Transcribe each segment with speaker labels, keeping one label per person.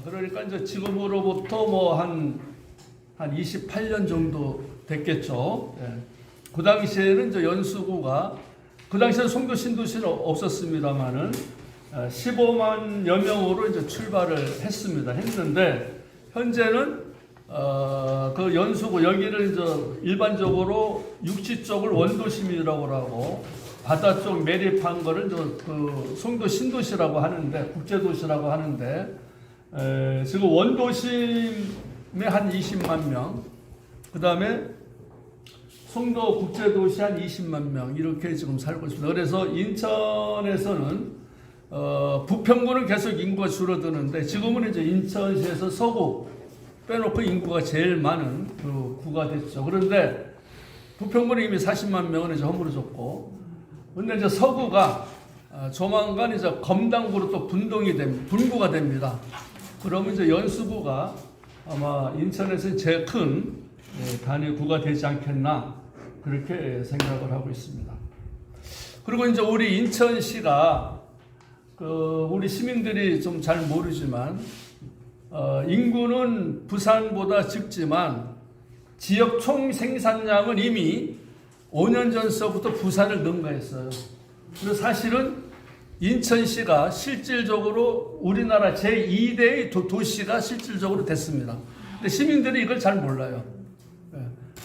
Speaker 1: 그러니까 이제 지금으로부터 뭐 한 28년 정도 됐겠죠. 예. 그 당시에는 이제 연수구가, 그 당시에는 송도 신도시는 없었습니다만은 15만여 명으로 이제 출발을 했는데, 현재는 그 연수구 여기를 이제 일반적으로 육지 쪽을 원도심이라고 하고 바다 쪽 매립한 거를 이제 그 송도 신도시라고 하는데, 국제도시라고 하는데, 지금 원도심에 한 20만 명, 그 다음에 송도 국제도시 한 20만 명 이렇게 지금 살고 있습니다. 그래서 인천에서는 부평구는 계속 인구가 줄어드는데, 지금은 이제 인천시에서 서구 빼놓고 인구가 제일 많은 그 구가 됐죠. 그런데 부평구는 이미 40만 명은 이제 허물어졌고, 근데 이제 서구가 조만간 이제 검당구로 또 분구가 됩니다. 그러면 이제 연수구가 아마 인천에서 제일 큰 단위구가 되지 않겠나, 그렇게 생각을 하고 있습니다. 그리고 이제 우리 인천시가 우리 시민들이 좀 잘 모르지만 인구는 부산보다 적지만 지역 총 생산량은 이미 5년 전서부터 부산을 능가했어요. 그래서 사실은 인천시가 실질적으로 우리나라 제2대의 도시가 실질적으로 됐습니다. 근데 시민들이 이걸 잘 몰라요.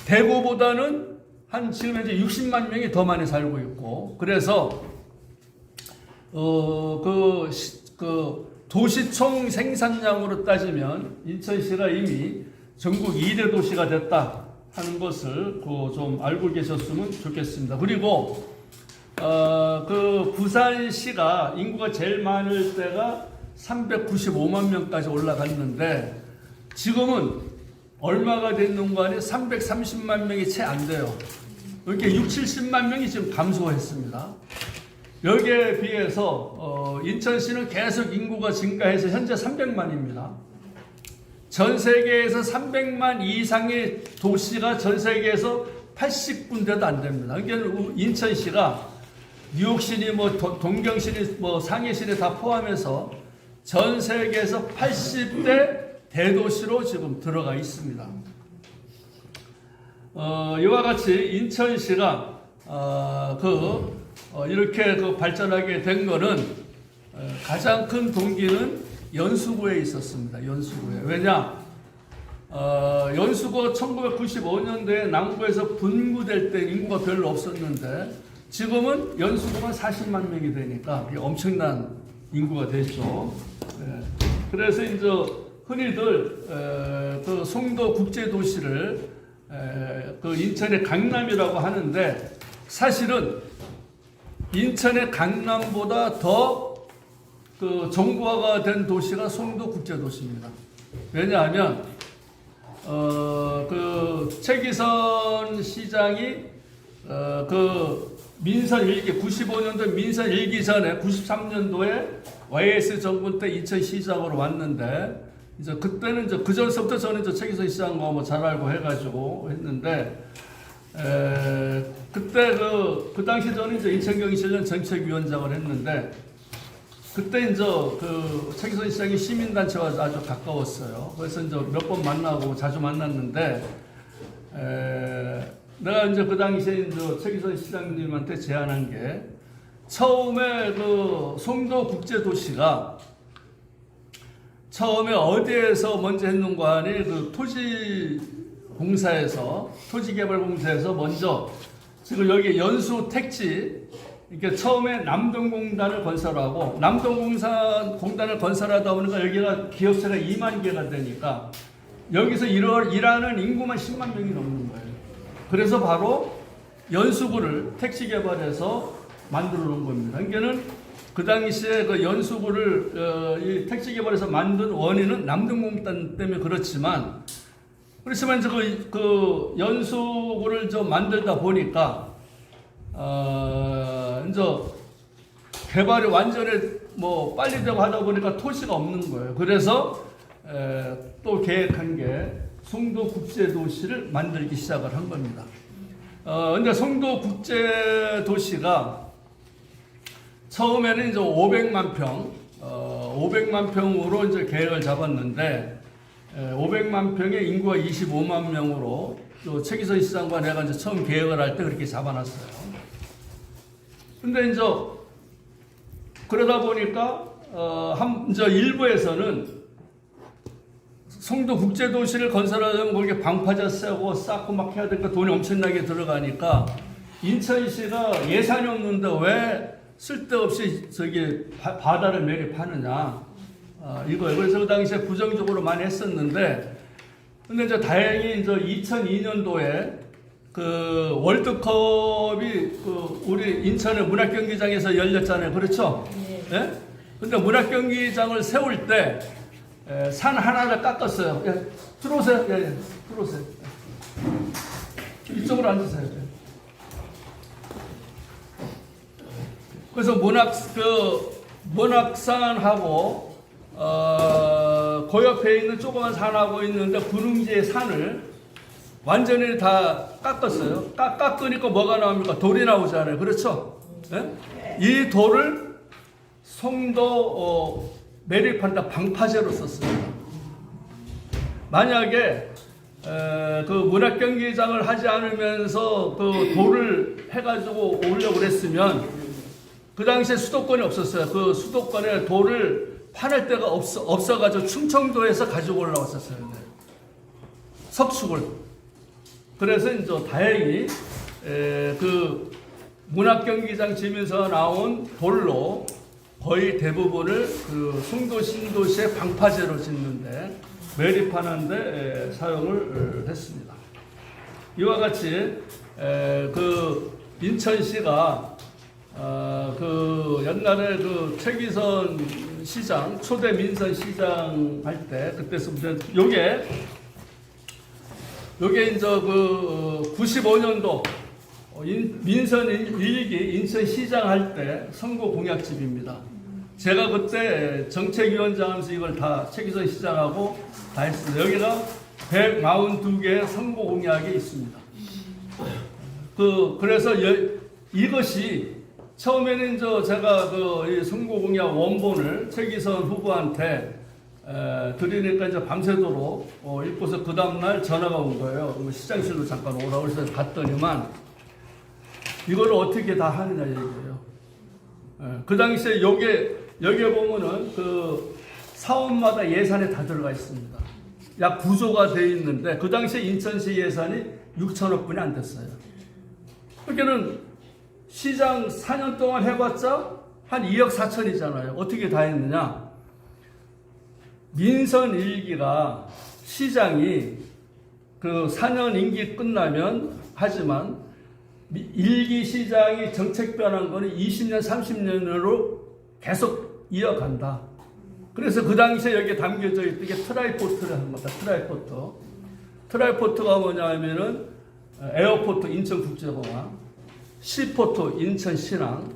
Speaker 1: 대구보다는 지금 현재 60만 명이 더 많이 살고 있고, 그래서 도시 총 생산량으로 따지면 인천시가 이미 전국 2대 도시가 됐다 하는 것을 좀 알고 계셨으면 좋겠습니다. 그리고 그 부산시가 인구가 제일 많을 때가 395만 명까지 올라갔는데, 지금은 얼마가 됐는가 하니 330만 명이 채 안 돼요. 이렇게 70만 명이 지금 감소했습니다. 여기에 비해서 인천시는 계속 인구가 증가해서 현재 300만입니다. 전 세계에서 300만 이상의 도시가 전 세계에서 80군데도 안 됩니다. 그러니까 인천시가 뉴욕시니 동경시니 상해시니 다 포함해서 전 세계에서 80대 대도시로 지금 들어가 있습니다. 이와 같이 인천시가 이렇게 발전하게 된 거는 가장 큰 동기는 연수구에 있었습니다. 연수구에. 왜냐? 연수구가 1995년도에 남구에서 분구될 때 인구가 별로 없었는데, 지금은 연수구만 40만 명이 되니까 엄청난 인구가 됐죠. 그래서 이제 흔히들 그 송도 국제도시를 그 인천의 강남이라고 하는데, 사실은 인천의 강남보다 더 그 정부화가 된 도시가 송도 국제도시입니다. 왜냐하면 그 최기선 시장이 그 민선 1기 95년도 민선 1기 전에 93년도에 YS 정부 때 인천시장으로 왔는데, 이제 그때는 이제 그 전서부터 저는 이제 최기선 시장과 뭐 잘 알고 해가지고 했는데, 그때 그 당시 저는 이제 인천경시련 정책위원장을 했는데, 그때 이제 그 최기선 시장이 시민단체와 아주 가까웠어요. 그래서 이제 몇 번 만나고 자주 만났는데, 내가 이제 그 당시에 이제 최기선 시장님한테 제안한 게, 처음에 그 송도 국제도시가 처음에 어디에서 먼저 했는가 하니 그 토지개발공사에서 먼저, 지금 여기 연수 택지, 이렇게 처음에 남동공단을 건설하고, 남동공단을 건설하다 보니까 여기가 기업체가 2만 개가 되니까 여기서 일하는 인구만 10만 명이 넘는 거예요. 그래서 바로 연수구를 택지 개발해서 만들어 놓은 겁니다. 그러니까는 그 당시에 그 연수구를 이 택지 개발해서 만든 원인은 남동공단 때문에 그렇지만 이제 그 연수구를 좀 만들다 보니까 이제 개발이 완전히 뭐 빨리 되고 하다 보니까 토지가 없는 거예요. 그래서 또 계획한 게 송도 국제도시를 만들기 시작을 한 겁니다. 근데 송도 국제도시가 처음에는 이제 500만 평, 500만 평으로 이제 계획을 잡았는데 500만 평의 인구가 25만 명으로 또 최기선 시장과 내가 이제 처음 계획을 할 때 그렇게 잡아놨어요. 근데 이제 그러다 보니까 이제 일부에서는 송도 국제도시를 건설하려면 거기에 방파제 세고 쌓고 막 해야 되니까 돈이 엄청나게 들어가니까 인천시가 예산이 없는데 왜 쓸데없이 저기 바다를 매립하느냐 그래서 그 당시에 부정적으로 많이 했었는데 근데 이제 다행히 이제 2002년도에 그 월드컵이 그 우리 인천의 문학경기장에서 열렸잖아요. 그렇죠? 네. 근데 문학경기장을 세울 때 산 하나를 깎았어요. 예, 들어오세요. 예, 들어오세요. 이쪽으로 앉으세요. 예. 그래서 문학산하고 그 옆에 있는 조그만 산하고 있는데 분흥지의 산을 완전히 다 깎았어요. 깎으니까 뭐가 나옵니까? 돌이 나오잖아요. 그렇죠? 예? 이 돌을 송도 매립한다 방파제로 썼습니다. 만약에 그 문학경기장을 하지 않으면서 그 돌을 해가지고 오려고 그랬으면 그 당시에 수도권이 없었어요. 그 수도권에 돌을 파낼 데가 없어가지고 충청도에서 가지고 올라왔었어요. 네. 석축을. 그래서 이제 다행히 그 문학경기장 지면서 나온 돌로 거의 대부분을 그 송도 신도시의 방파제로 짓는데 매립하는데 사용을 했습니다. 이와 같이 그 인천시가 그 옛날에 그 최기선 시장 초대 민선 시장 할 때 그때부터 요게 이제 그 95년도 민선 1기 인천시장 할 때 선거 공약집입니다. 제가 그때 정책위원장 하면서 이걸 다 최기선 시장하고 다 했습니다. 여기가 142개의 선거 공약이 있습니다. 그래서 이것이 처음에는 제가 그 선거 공약 원본을 최기선 후보한테 드리니까 이제 밤새도록 읽고서 그 다음날 전화가 온 거예요. 시장실로 잠깐 오라고 해서 갔더니만 이걸 어떻게 다 하느냐 얘기예요. 그 당시에 여기에 보면은 그 사업마다 예산이 다 들어가 있습니다. 약 9조가 돼 있는데 그 당시에 인천시 예산이 6천억 분이 안 됐어요. 그러니까는 시장 4년 동안 해봤자 한 2억 4천이잖아요. 어떻게 다 했느냐? 민선 1기가 시장이 그 4년 임기 끝나면 하지만 1기 시장이 정책 변한 거는 20년, 30년으로 계속 이어간다. 그래서 그 당시에 여기에 담겨져 있던 게 트라이포트를 한 겁니다. 트라이포트. 트라이포트가 뭐냐 하면은 에어포트 인천국제공항, 시포트 인천신항,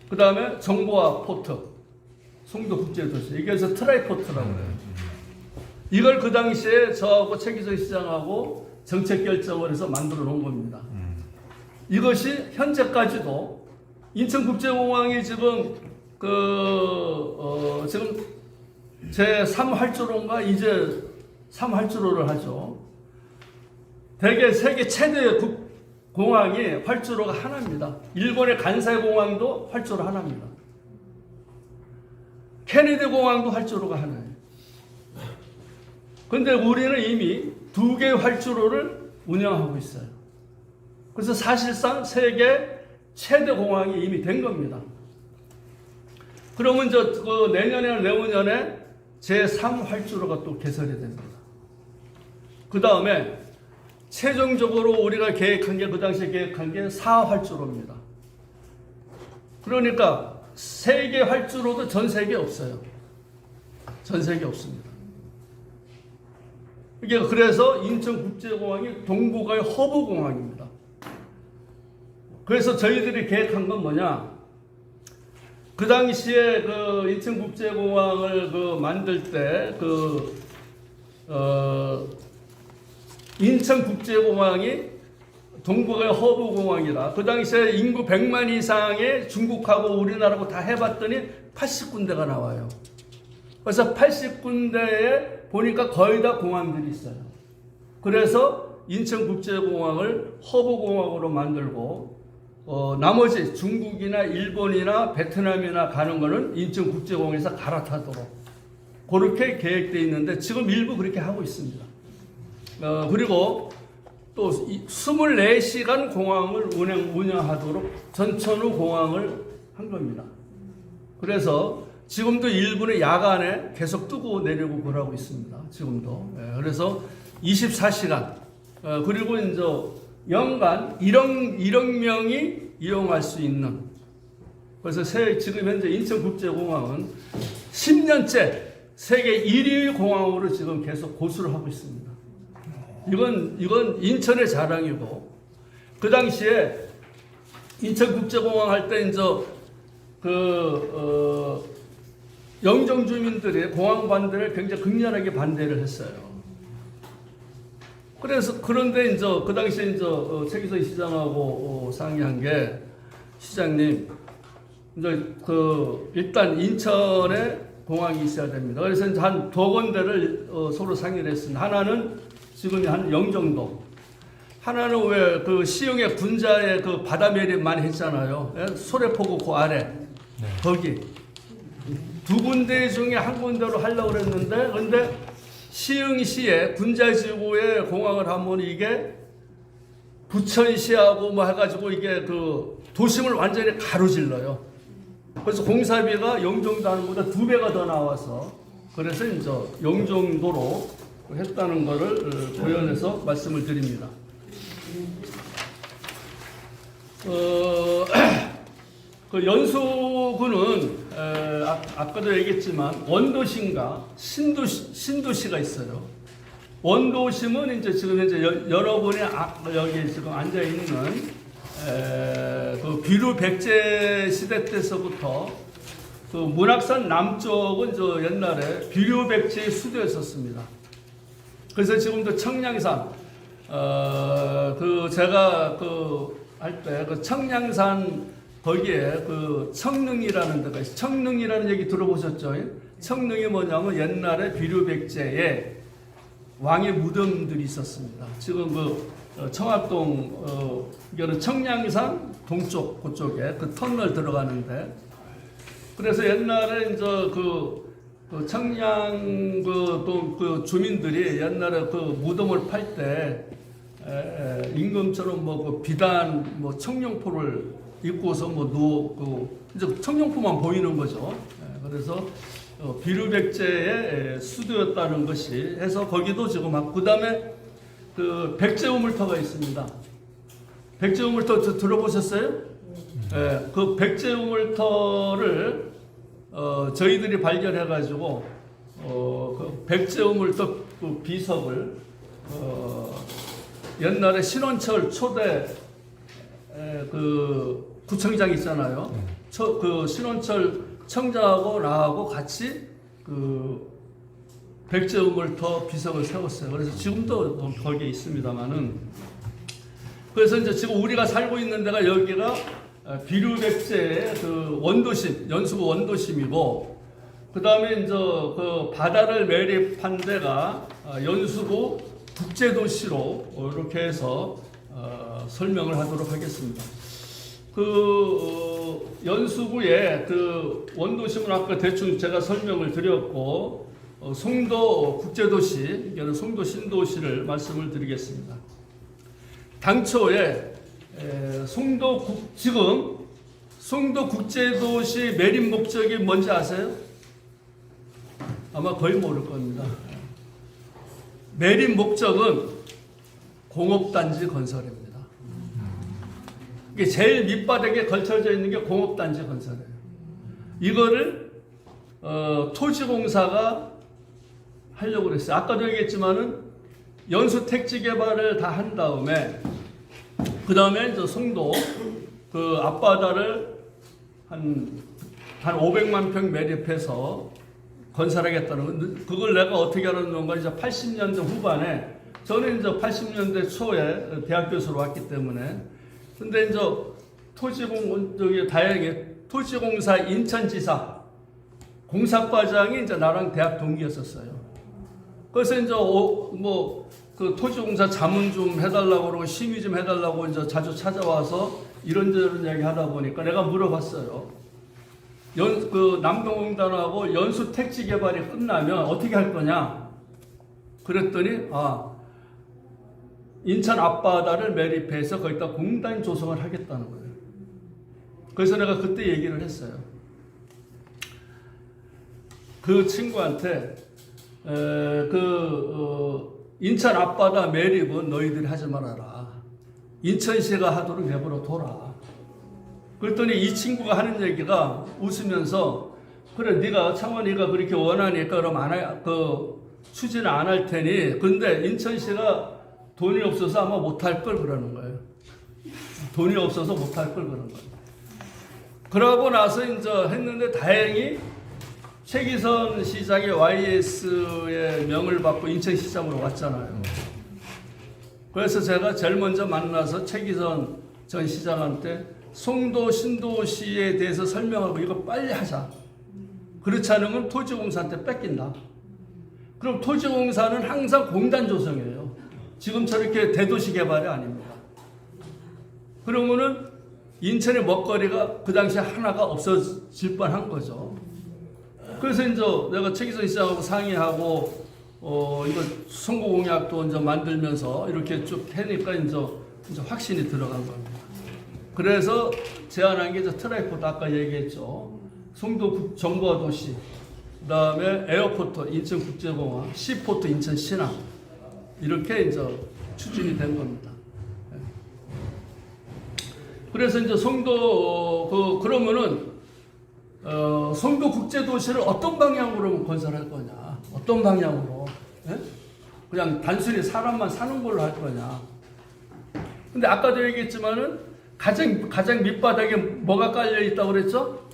Speaker 1: 그 다음에 정보화 포트 송도국제도시. 이게 그래서 트라이포트라고 해요. 이걸 그 당시에 저하고 최기선 시장하고 정책 결정을 해서 만들어 놓은 겁니다. 이것이 현재까지도 인천국제공항이 지금 지금 제 3활주로인가 이제 3활주로를 하죠. 대개 세계 최대의 공항이 활주로가 하나입니다. 일본의 간사이 공항도 활주로 하나입니다. 케네디 공항도 활주로가 하나예요. 근데 우리는 이미 2개의 활주로를 운영하고 있어요. 그래서 사실상 세계 최대 공항이 이미 된 겁니다. 그러면 그 내년에 내후년에 제3활주로가 또 개설이 됩니다. 그 다음에 최종적으로 우리가 계획한 게 그 당시에 계획한 게 4활주로입니다. 그러니까 세계 활주로도 전 세계에 없어요. 전 세계에 없습니다. 이게 그래서 인천국제공항이 동북아의 허브공항입니다. 그래서 저희들이 계획한 건 뭐냐? 그 당시에 그 인천국제공항을 만들 때 인천국제공항이 동북의 허브공항이라 그 당시에 인구 100만 이상의 중국하고 우리나라하고 다 해봤더니 80군데가 나와요. 그래서 80군데에 보니까 거의 다 공항들이 있어요. 그래서 인천국제공항을 허브공항으로 만들고 나머지 중국이나 일본이나 베트남이나 가는 거는 인천국제공항에서 갈아타도록 그렇게 계획되어 있는데 지금 일부 그렇게 하고 있습니다. 그리고 또 24시간 공항을 운영하도록 전천후 공항을 한 겁니다. 그래서 지금도 일부는 야간에 계속 뜨고 내리고 그러고 있습니다. 지금도. 그래서 24시간 그리고 이제 연간 1억 명이 이용할 수 있는 그래서 지금 현재 인천국제공항은 10년째 세계 1위 공항으로 지금 계속 고수를 하고 있습니다. 이건 인천의 자랑이고 그 당시에 인천국제공항 할 때 이제 영종 주민들이 공항 반대를 굉장히 극렬하게 반대를 했어요. 그런데 이제 그 당시에 이제 최기선 시장하고 상의한 게 시장님 이제 일단 인천에 공항이 있어야 됩니다. 그래서 이제 한 두 군데를 서로 상의를 했습니다. 하나는 지금 한 영종도, 하나는 왜 시흥의 군자의 바다 매립 많이 했잖아요. 소래포구 그 아래 거기 두 군데 중에 한 군데로 하려고 그랬는데 근데 시흥시에 군자지구에 공항을 하면 이게 부천시하고 뭐 해가지고 이게 도심을 완전히 가로질러요. 그래서 공사비가 영종도 하는 것보다 2배가 더 나와서 그래서 이제 영종도로 했다는 것을 고연해서 말씀을 드립니다. 그 연수구는 아까도 얘기했지만 원도심과 신도시가 있어요. 원도심은 이제 지금 현재 여러분이 여기 지금 앉아 있는 그 비루 백제 시대 때서부터 그 문학산 남쪽은 저 옛날에 비루 백제의 수도였었습니다. 그래서 지금도 청량산 제가 할 때 청량산 거기에 청릉이라는 데가 있어요. 청릉이라는 얘기 들어보셨죠? 청릉이 뭐냐면 옛날에 비루 백제의 왕의 무덤들이 있었습니다. 지금 청학동 이거는 청량산 동쪽 그쪽에 터널 들어가는데 그래서 옛날에 이제 청량 주민들이 옛날에 무덤을 팔 때 임금처럼 비단 청룡포를 입고서 이제 청룡포만 보이는 거죠. 그래서 비루백제의 수도였다는 것이 해서 거기도 지금 그 다음에 백제우물터가 있습니다. 백제우물터 들어보셨어요? 그 백제우물터를 저희들이 발견해가지고 그 백제우물터 비석을 옛날에 신원철 초대 구청장 있잖아요. 신원철 청장하고 나하고 같이 백제우물터 비석을 세웠어요. 그래서 지금도 거기에 있습니다만은 그래서 이제 지금 우리가 살고 있는 데가 여기가 비루백제의 원도심, 연수구 원도심이고 그 다음에 이제 바다를 매립한 데가 연수구 국제도시로 이렇게 해서 설명을 하도록 하겠습니다. 연수구의 원도심은 아까 대충 제가 설명을 드렸고 송도 국제도시, 이거는 송도 신도시를 말씀을 드리겠습니다. 당초에 지금 송도 국제도시 매립 목적이 뭔지 아세요? 아마 거의 모를 겁니다. 매립 목적은 공업단지 건설입니다. 이게 제일 밑바닥에 걸쳐져 있는 게 공업단지 건설이에요. 이거를 토지공사가 하려고 그랬어요. 아까도 얘기했지만은 연수 택지 개발을 다 한 다음에 그 다음에 이제 송도 앞바다를 한 500만 평 매립해서 건설하겠다는 그걸 내가 어떻게 하는 건가 이제 80년대 후반에 저는 이제 80년대 초에 대학 교수로 왔기 때문에 근데 이제 토지공사 인천지사 공사과장이 이제 나랑 대학 동기였었어요. 그래서 이제 그 토지공사 자문 좀 해달라고 그러고 심의 좀 해달라고 이제 자주 찾아와서 이런저런 이야기 하다 보니까 내가 물어봤어요. 그 남동공단하고 연수 택지 개발이 끝나면 어떻게 할 거냐? 그랬더니 인천 앞바다를 매립해서 거기다 공단 조성을 하겠다는 거예요. 그래서 내가 그때 얘기를 했어요. 그 친구한테 인천 앞바다 매립은 너희들이 하지 말아라. 인천시가 하도록 내버려 둬라. 그랬더니 이 친구가 하는 얘기가 웃으면서 그래 창원이가 그렇게 원하니까 그럼 추진을 안 할 테니 근데 인천시가 돈이 없어서 아마 못할 걸 그러는 거예요. 돈이 없어서 못할 걸 그러는 거예요. 그러고 나서 이제 했는데 다행히 최기선 시장이 YS의 명을 받고 인천시장으로 왔잖아요. 그래서 제가 제일 먼저 만나서 최기선 전 시장한테 송도 신도시에 대해서 설명하고 이거 빨리 하자. 그렇지 않으면 토지공사한테 뺏긴다. 그럼 토지공사는 항상 공단 조성이에요. 지금 저렇게 대도시 개발이 아닙니다. 그러면은 인천의 먹거리가 그 당시에 하나가 없어질 뻔한 거죠. 그래서 이제 내가 최기선 시장하고 상의하고 이거 선거 공약도 이제 만들면서 이렇게 쭉 해니까 이제 확신이 들어간 겁니다. 그래서 제안한 게 이제 트라이포드 아까 얘기했죠. 송도 정보화 도시, 그다음에 에어포트 인천국제공항, 시포트 인천 신항 이렇게 이제 추진이 된 겁니다. 그래서 이제 송도 그러면은 송도 국제도시를 어떤 방향으로 건설할 거냐? 어떤 방향으로? 예? 그냥 단순히 사람만 사는 걸로 할 거냐? 근데 아까도 얘기했지만은 가장 밑바닥에 뭐가 깔려 있다고 그랬죠?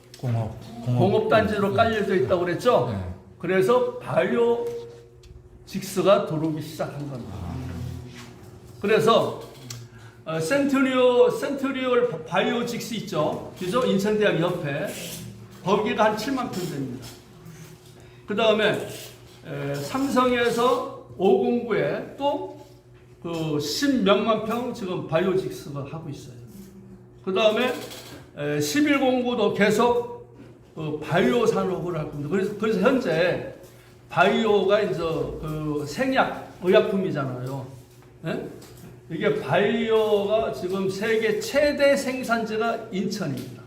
Speaker 1: 공업단지로 깔려져 있다고 그랬죠?
Speaker 2: 네.
Speaker 1: 그래서 바이오 직스가 들어오기 시작한 겁니다. 그래서 센트리얼 바이오 직스 있죠? 그죠? 인천대학 옆에 거기가 한 7만 평 됩니다. 그 다음에 삼성에서 509에 또 그 10몇만 평 지금 바이오직스가 하고 있어요. 그 다음에 1109도 계속 바이오 산업을 할 겁니다. 그래서 현재 바이오가 이제 그 생약 의약품이잖아요. 예? 이게 바이오가 지금 세계 최대 생산지가 인천입니다.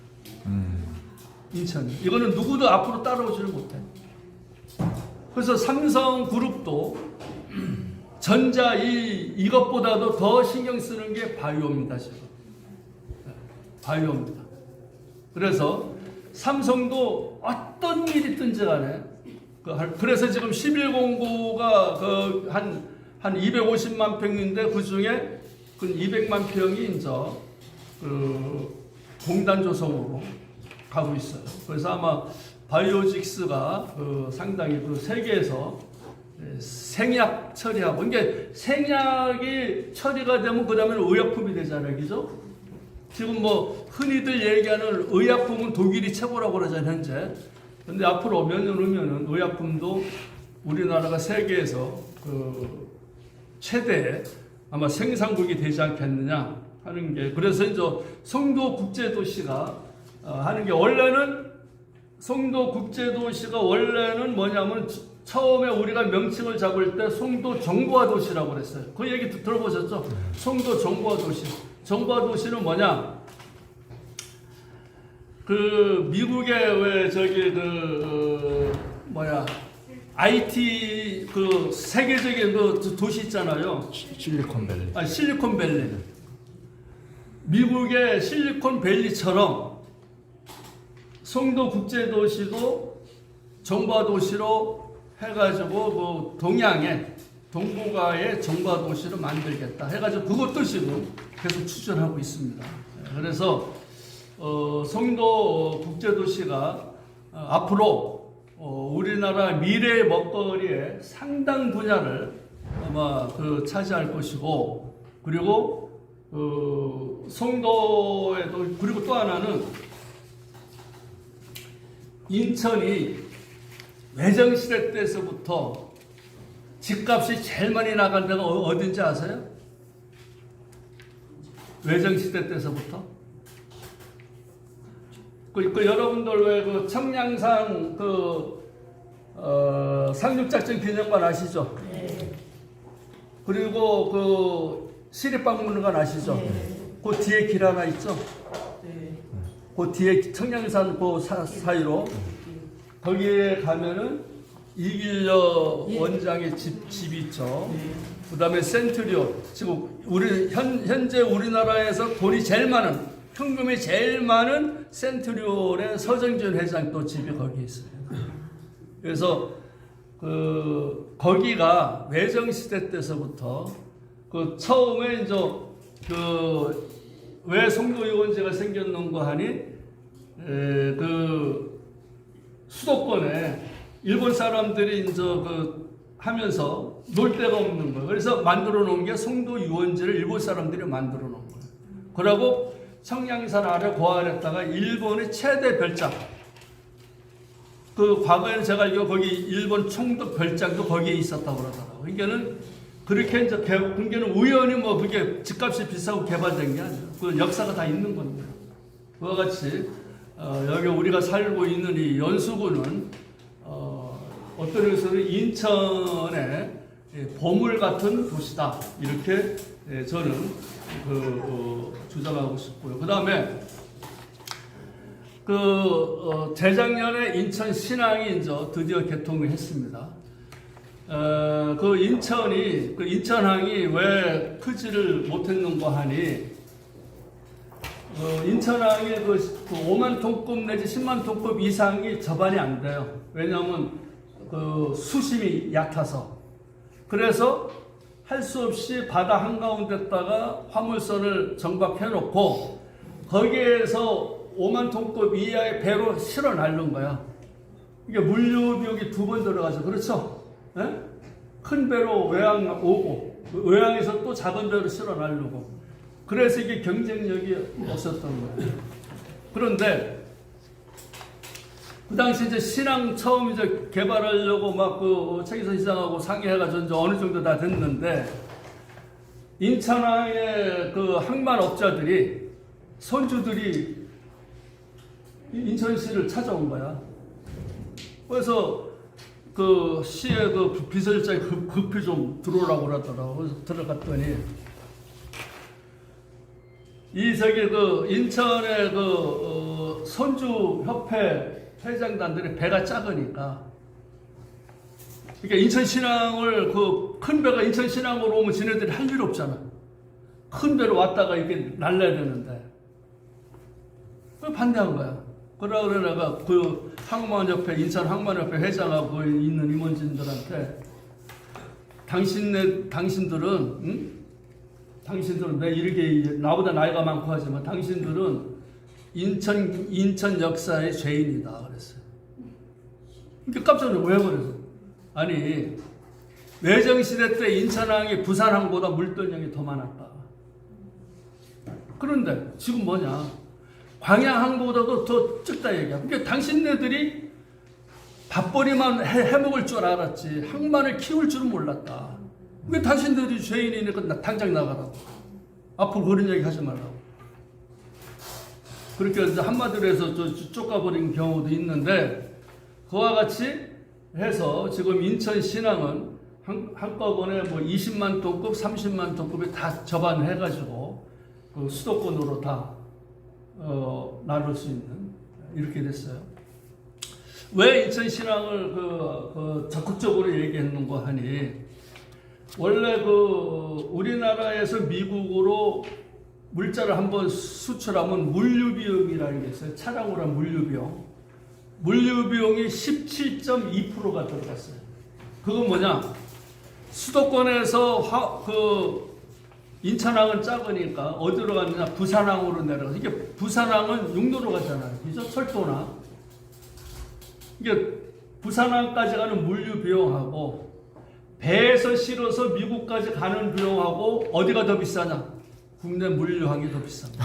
Speaker 1: 인천. 이거는 누구도 앞으로 따라오지를 못해. 그래서 삼성그룹도 전자 이것보다도 더 신경 쓰는 게 바이오입니다, 지금. 바이오입니다. 그래서 삼성도 어떤 일이 있든지 간에 그래서 지금 1109가 한 250만 평인데 그 중에 그 200만 평이 이제 공단 조성으로 가고 있어요. 그래서 아마 바이오직스가 상당히 세계에서 생약 처리하고 이게 생약이 처리가 되면 그 다음에는 의약품이 되잖아요, 그죠? 지금 흔히들 얘기하는 의약품은 독일이 최고라고 그러잖아요, 현재. 근데 앞으로 몇 년 후면은 의약품도 우리나라가 세계에서 최대 아마 생산국이 되지 않겠느냐 하는 게 그래서 이제 송도 국제도시가 하는 게 원래는 송도 국제도시가 원래는 뭐냐면 처음에 우리가 명칭을 잡을 때 송도 정보화 도시라고 그랬어요. 그 얘기 들어보셨죠? 송도 정보화 도시. 정보화 도시는 뭐냐? 미국의 왜 IT 세계적인 도시 있잖아요.
Speaker 2: 실리콘밸리.
Speaker 1: 실리콘밸리. 미국의 실리콘밸리처럼 송도 국제도시도 정보화 도시로 해가지고 동북아의 정보화 도시를 만들겠다 해가지고 그것도 지금 계속 추진하고 있습니다. 그래서 송도 국제도시가 앞으로 우리나라 미래의 먹거리의 상당 분야를 아마 그 차지할 것이고, 그리고 송도에도, 그리고 또 하나는 인천이 외정시대 때서부터 집값이 제일 많이 나간 데가 어딘지 아세요? 외정시대 때서부터. 여러분들 왜 그 청량산 상륙작전 기념관 아시죠?
Speaker 2: 네.
Speaker 1: 그리고 그 시립박물관 아시죠?
Speaker 2: 네.
Speaker 1: 그 뒤에 길 하나 있죠?
Speaker 2: 네.
Speaker 1: 그 뒤에 청량산 그 사이로 거기에 가면은 이길려
Speaker 2: 예.
Speaker 1: 원장의 집이 있죠.
Speaker 2: 네.
Speaker 1: 그 다음에 센트리온. 지금 현재 우리나라에서 돈이 제일 많은, 현금이 제일 많은 센트리온의 서정준 회장 또 집이 거기 있습니다. 그래서 거기가 외정시대 때서부터 처음에 이제 왜 송도유원지가 생겼는가 하니 수도권에 일본 사람들이 이제 하면서 놀 데가 없는 거예요. 그래서 만들어 놓은 게 송도유원지를 일본 사람들이 만들어 놓은 거예요. 그러고 청량산 아래 고안했다가 일본의 최대 별장. 과거에는 제가 알기로 거기 일본 총독 별장도 거기에 있었다고 그러더라고요. 그러니까는 그렇게 이제 그게는 우연히 뭐 그게 집값이 비싸고 개발된 게 아니에요. 그 역사가 다 있는 겁니다. 그와 같이 여기 우리가 살고 있는 이 연수구는 어떤 의미에서는 인천의 보물 같은 도시다. 이렇게 저는 주장하고 싶고요. 그 다음에 재작년에 인천 신항이 이제 드디어 개통을 했습니다. 인천항이 왜 크지를 못했는가 하니, 인천항이 5만 톤급 내지 10만 톤급 이상이 접안이 안 돼요. 왜냐하면 수심이 얕아서. 그래서 할 수 없이 바다 한가운데다가 화물선을 정박해 놓고 거기에서 5만 톤급 이하의 배로 실어 날른 거야. 이게 물류 비용이 2번 들어가죠. 그렇죠? 네? 큰 배로 외항 오고, 외항에서 또 작은 배로 실어 날르고. 그래서 이게 경쟁력이 없었던 거예요. 그런데, 그 당시 이제 신항 처음 이제 개발하려고 막 최기선 시장하고 상의해가지고 이제 어느 정도 다 됐는데, 인천항의 항만업자들이, 선주들이 인천시를 찾아온 거야. 그래서 시에 비서실장이 급히 좀 들어오라고 그러더라고. 그래서 들어갔더니 인천의 선주협회 회장단들이 배가 작으니까, 그러니까 인천신항을 큰 배가 인천신항으로 오면 지네들이 할 일 없잖아. 큰 배로 왔다가 이렇게 날려야 되는데 반대한 거야. 그러고 내가 항만협회, 인천 항만협회 회장하고 있는 임원진들한테 당신들은 내 이렇게 나보다 나이가 많고 하지만 당신들은 인천 역사의 죄인이다 그랬어요. 그러니까 깜짝 놀라. 왜 그래서? 아니, 외정시대 때 인천항이 부산항보다 물돈량이 더 많았다. 그런데 지금 뭐냐? 광양항보다도 더 적다 얘기야. 그러니까 당신네들이 밥벌이만 해먹을 줄 알았지 항만을 키울 줄은 몰랐다. 왜 당신들이 죄인이니까 당장 나가라고. 앞으로 그런 얘기 하지 말라고. 그렇게 이제 한마디로 해서 쫓아버린 경우도 있는데, 그와 같이 해서 지금 인천 신항은 한꺼번에 20만 톤급, 30만 톤급에 다 접안해가지고 수도권으로 다 나눌 수 있는, 이렇게 됐어요. 왜 인천 신항을 적극적으로 얘기했는가 하니, 원래 우리나라에서 미국으로 물자를 한번 수출하면 물류비용이라는 게 있어요. 차량으로 한 물류비용. 물류비용이 17.2%가 들어갔어요. 그건 뭐냐? 수도권에서 인천항은 작으니까 어디로 갔느냐? 부산항으로 내려가서. 이게 부산항은 육로로 가잖아요. 그죠? 철도나. 이게 부산항까지 가는 물류 비용하고 배에서 실어서 미국까지 가는 비용하고 어디가 더 비싸냐? 국내 물류항이 더 비쌉니다.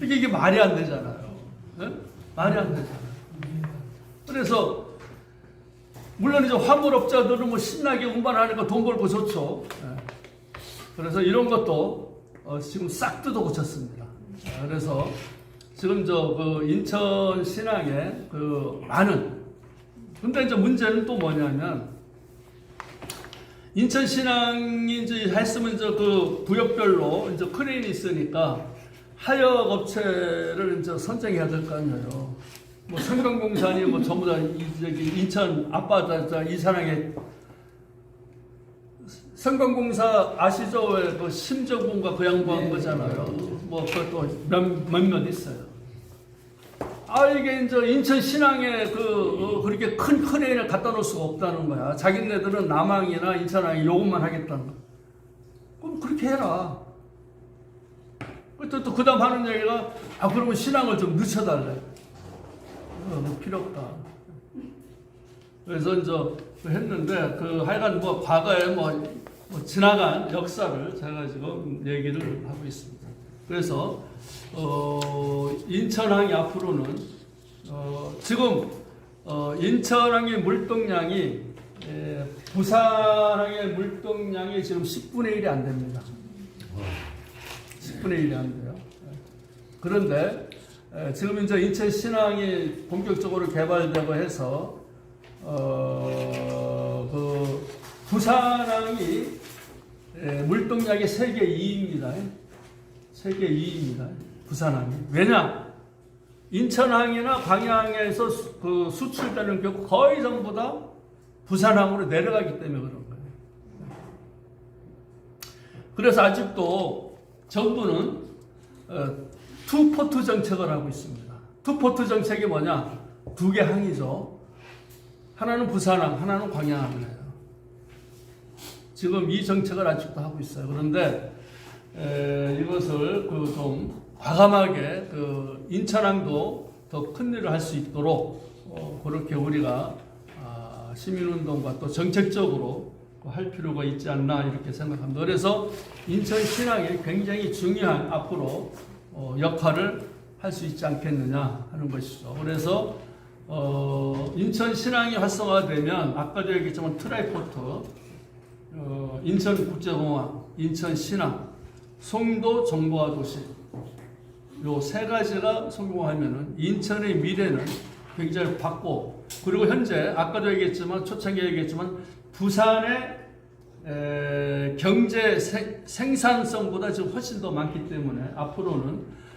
Speaker 1: 이게 말이 안 되잖아요. 말이 안 되잖아요. 그래서 물론 이제 화물업자들은 뭐 신나게 운반하니까 돈 벌고 좋죠. 그래서 이런 것도 지금 싹 뜯어 고쳤습니다. 그래서 지금 그 인천 신항에 그 많은, 근데 이제 문제는 또 뭐냐면 인천 신항이 이제 했으면 이제 그 구역별로 이제 크레인이 있으니까 하역 업체를 이제 선정해야 될 거 아니에요. 뭐 성경공사니 뭐 전부 다 인천 앞바다 이 산항에 성경공사 아시죠? 왜 그 심정군과 그 양반 거잖아요. 뭐 그것도 몇몇 있어요. 이게 이제 인천 신항에 그렇게 큰 크레인을 갖다 놓을 수가 없다는 거야. 자기네들은 남항이나 인천항에 요것만 하겠다는 거야. 그럼 그렇게 해라. 또 그 다음 하는 얘기가, 그러면 신항을 좀 늦춰달래. 뭐 필요 없다. 그래서 이제 했는데, 하여간 뭐 과거에 뭐 지나간 역사를 제가 지금 얘기를 하고 있습니다. 그래서, 인천항이 앞으로는, 지금, 인천항의 물동량이, 부산항의 물동량이 지금 10분의 1이 안 됩니다. 10분의 1이 안 돼요. 그런데, 지금 이제 인천 신항이 본격적으로 개발되고 해서, 부산항이 물동량이 세계 2위입니다. 세계 2위입니다. 부산항이. 왜냐? 인천항이나 광양에서 그 수출되는 게 거의 전부 다 부산항으로 내려가기 때문에 그런 거예요. 그래서 아직도 정부는 투포트 정책을 하고 있습니다. 투포트 정책이 뭐냐? 두 개 항이죠. 하나는 부산항, 하나는 광양항이에요. 지금 이 정책을 아직도 하고 있어요. 그런데 이것을 좀 과감하게 인천항도 더 큰 일을 할 수 있도록 그렇게 우리가 시민운동과 또 정책적으로 할 필요가 있지 않나 이렇게 생각합니다. 그래서 인천 신항이 굉장히 중요한 앞으로 역할을 할 수 있지 않겠느냐 하는 것이죠. 그래서 인천 신항이 활성화되면 아까도 얘기했지만 트라이포트, 인천국제공항, 인천 신항, 송도 정보화 도시 요 세 가지가 성공하면은 인천의 미래는 굉장히 밝고, 그리고 현재 아까도 얘기했지만 초창기에 얘기했지만 부산의 경제 생산성보다 지금 훨씬 더 많기 때문에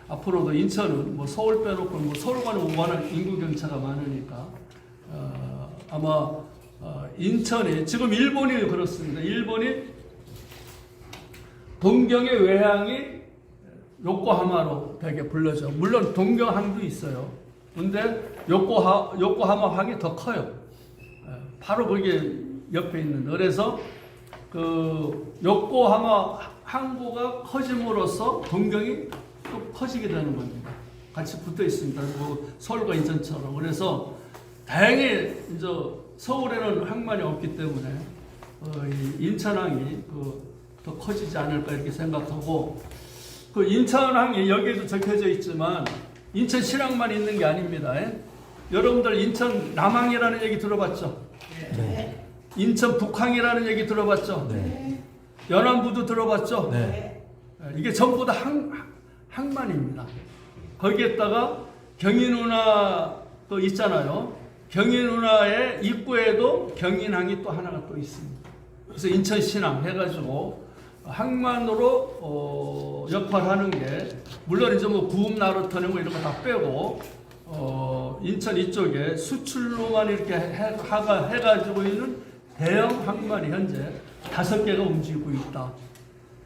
Speaker 1: 앞으로도 인천은 뭐 서울 빼놓고 뭐 서울과는 워낙 인구 격차가 많으니까 아마 인천이 지금 일본이 그렇습니다. 일본이 동경의 외항이 요코하마로 되게 불려져. 물론 동경항도 있어요. 근데 요코하마 항이 더 커요. 바로 거기에 옆에 있는데, 그래서 요코하마 항구가 커짐으로써 동경이 또 커지게 되는 겁니다. 같이 붙어 있습니다. 뭐 서울과 인천처럼. 그래서 다행히 이제 서울에는 항만이 없기 때문에 인천항이 더 커지지 않을까 이렇게 생각하고, 인천항이 여기에도 적혀져 있지만 인천 신항만 있는 게 아닙니다. 여러분들 인천 남항이라는 얘기 들어봤죠? 네. 인천 북항이라는 얘기 들어봤죠? 네. 연안부도 들어봤죠? 네. 이게 전부 다 항만입니다. 거기에다가 경인운하 또 있잖아요. 경인운하의 입구에도 경인항이 또 하나가 또 있습니다. 그래서 인천 신항 해가지고 항만으로 역할하는 게, 물론 이제 뭐 구읍 나루터네 뭐 이런 거 다 빼고 인천 이쪽에 수출로만 이렇게 해가지고 있는 대형 항만이 현재 5개가 움직이고 있다.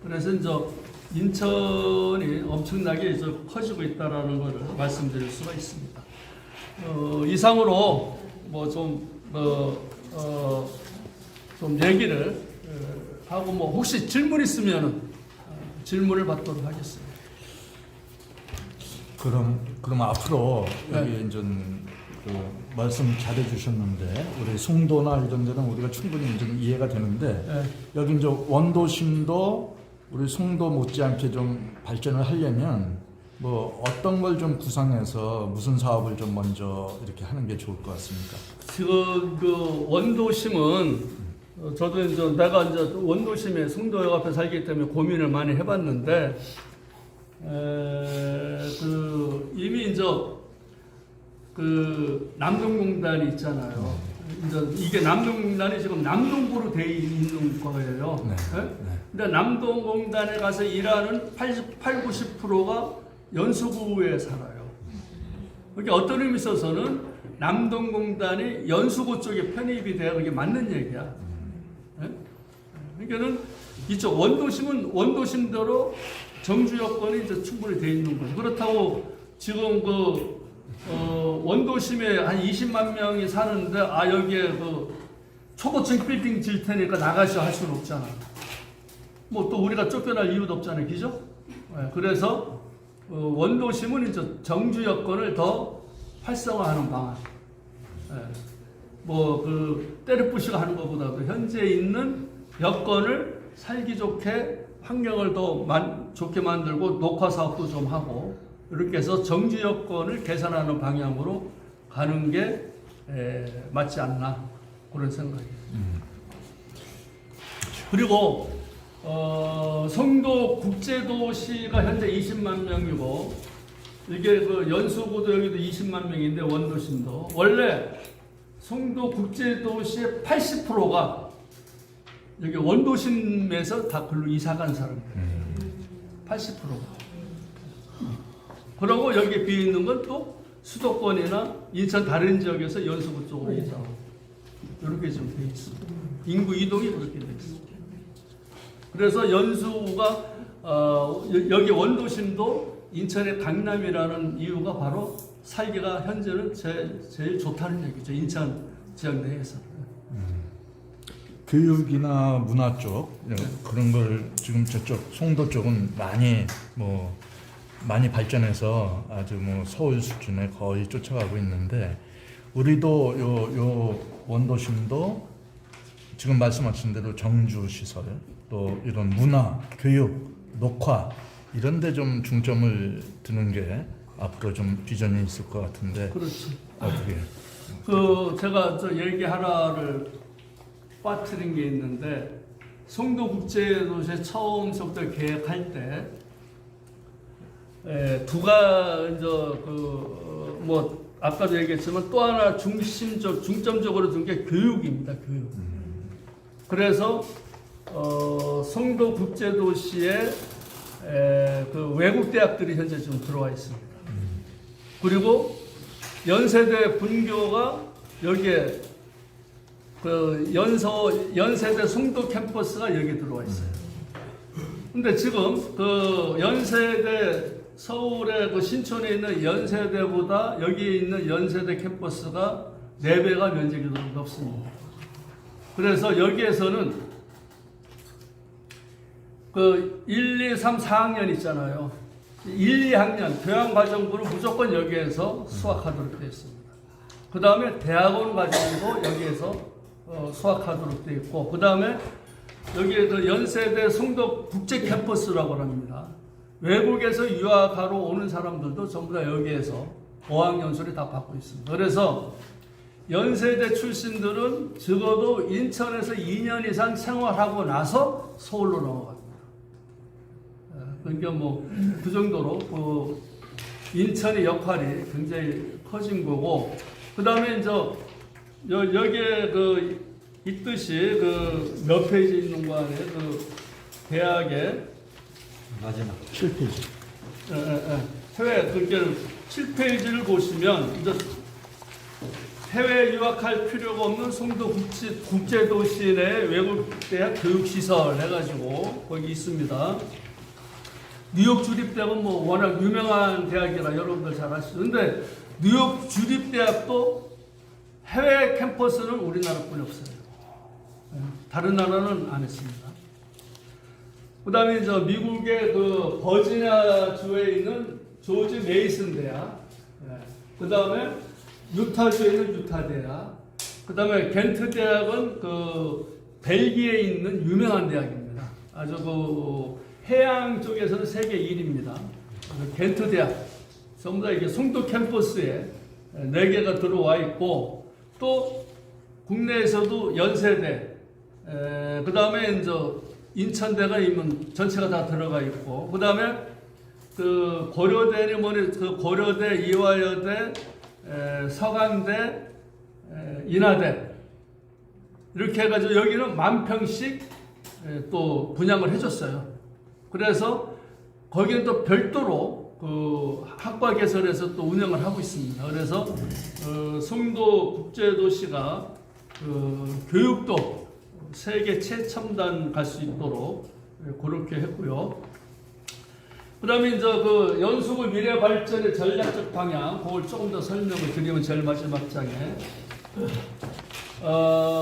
Speaker 1: 그래서 이제 인천이 엄청나게 이제 커지고 있다라는 것을 말씀드릴 수가 있습니다. 이상으로 뭐 좀 얘기를 하고, 뭐 혹시 질문 있으면 질문을 받도록 하겠습니다.
Speaker 2: 그럼 앞으로 여기 이제 말씀 잘해 주셨는데 우리 송도나 이런 데는 우리가 충분히 좀 이해가 되는데
Speaker 1: 예.
Speaker 2: 여기 이제 원도심도 우리 송도 못지않게 좀 발전을 하려면 뭐 어떤 걸 좀 구상해서 무슨 사업을 좀 먼저 이렇게 하는 게 좋을 것 같습니까?
Speaker 1: 지금 그 원도심은 저도 이제 내가 이제 원도심에 송도역 앞에 살기 때문에 고민을 많이 해봤는데 그 이미 이제 그 남동공단이 있잖아요. 이제 이게 남동공단이 지금 남동구로 돼 있는 거예요.
Speaker 2: 네.
Speaker 1: 네? 근데 남동공단에 가서 일하는 88, 90%가 연수구에 살아요. 그러니까 어떤 의미 있어서는 남동공단이 연수구 쪽에 편입이 돼야 그게 맞는 얘기야. 네? 그러니까는 이쪽 원도심은 원도심대로 정주 여건이 이제 충분히 돼 있는 거예요. 그렇다고 지금 그 원도심에 한 20만 명이 사는데 여기에 그 초고층 빌딩 질 테니까 나가셔 할 수는 없잖아. 뭐 또 우리가 쫓겨날 이유도 없잖아요, 그죠? 네, 그래서 원도심은 이제 정주 여건을 더 활성화하는 방안. 네, 뭐그 때려부시고 하는 것보다도 현재 있는 여건을 살기 좋게 환경을 더 좋게 만들고 녹화 사업도 좀 하고 이렇게 해서 정주 여건을 개선하는 방향으로 가는 게 맞지 않나 그런 생각이에요. 그리고 송도 국제도시가 현재 20만 명이고 이게 그 연수구도 여기도 20만 명인데 원도심도 원래 송도 국제도시의 80%가 여기 원도심에서 다 글로 이사 간 사람이에요. 80%가. 그리고 여기 비어 있는 건 또 수도권이나 인천 다른 지역에서 연수구 쪽으로 이사하고 이렇게 좀 돼 있습니다. 인구 이동이 그렇게 돼 있습니다. 그래서 연수구가 여기 원도심도 인천의 강남이라는 이유가 바로 살기가 현재는 제일 좋다는 얘기죠. 인천 지역 내에서.
Speaker 2: 교육이나 문화 쪽 그런 걸 지금 저쪽 송도 쪽은 많이 발전해서 아주 뭐 서울 수준에 거의 쫓아가고 있는데 우리도 요 원도심도 지금 말씀하신 대로 정주 시설 또 이런 문화, 교육, 녹화 이런 데 좀 중점을 두는 게 앞으로 좀 비전이 있을 것 같은데
Speaker 1: 그렇죠.
Speaker 2: 어떻게?
Speaker 1: 제가 얘기 하나를 빠뜨린 게 있는데 송도국제도시 처음부터 계획할 때 이제 뭐 아까도 얘기했지만 또 하나 중점적으로 둔 게 교육입니다. 교육. 그래서 송도국제도시에 그 외국 대학들이 현재 좀 들어와 있습니다. 그리고 연세대 분교가 여기에 그 연세대 송도 캠퍼스가 여기 들어와 있어요. 근데 지금 그 연세대 서울의 그 신촌에 있는 연세대보다 여기에 있는 연세대 캠퍼스가 4배가 면적이 높습니다. 그래서 여기에서는 그 1, 2, 3, 4학년 있잖아요. 1, 2학년 교양과정부를 무조건 여기에서 수학하도록 되어 있습니다. 그 다음에 대학원 과정도 여기에서 수학하도록 되어 있고, 그 다음에 여기에 그 연세대 송도 국제 캠퍼스라고 합니다. 외국에서 유학하러 오는 사람들도 전부 다 여기에서 어학연수를 다 받고 있습니다. 그래서 연세대 출신들은 적어도 인천에서 2년 이상 생활하고 나서 서울로 넘어갑니다. 그러니까 뭐 그 정도로 그 인천의 역할이 굉장히 커진 거고, 그 다음에 이제 여기에 그 있듯이 그 몇 페이지 있는 거 아니에요? 그 대학의
Speaker 2: 마지막 7페이지.
Speaker 1: 해외 그게 7페이지를 보시면 이제 해외 유학할 필요가 없는 송도 국제도시 내 외국대학 교육시설 해가지고 거기 있습니다. 뉴욕 주립대학은 뭐 워낙 유명한 대학이라 여러분들 잘 아시죠. 근데 뉴욕 주립대학도 해외 캠퍼스는 우리나라뿐이 없어요. 다른 나라는 안 했습니다. 그 다음에 이제 미국의 그 버지니아 주에 있는 조지 메이슨 대학. 그 다음에 유타주에 있는 유타 대학, 그 다음에 겐트 대학은 그 벨기에에 있는 유명한 대학입니다. 아주 그 해양 쪽에서는 세계 1위입니다. 겐트 대학 전부 다 이게 송도 캠퍼스에 4개가 들어와 있고, 또 국내에서도 연세대, 그 다음에 이제 인천대가 이면 전체가 다 들어가 있고, 그 다음에 그 고려대니 뭐니 그 고려대, 이화여대, 서강대, 인하대 이렇게 해가지고 여기는 10,000평씩 또 분양을 해줬어요. 그래서 거기는 또 별도로 그 학과 개설해서 또 운영을 하고 있습니다. 그래서 송도 국제도시가 교육도 세계 최첨단 갈 수 있도록 그렇게 했고요. 그 다음에 이제 그 연수구 미래 발전의 전략적 방향, 그걸 조금 더 설명을 드리면 제일 마지막 장에,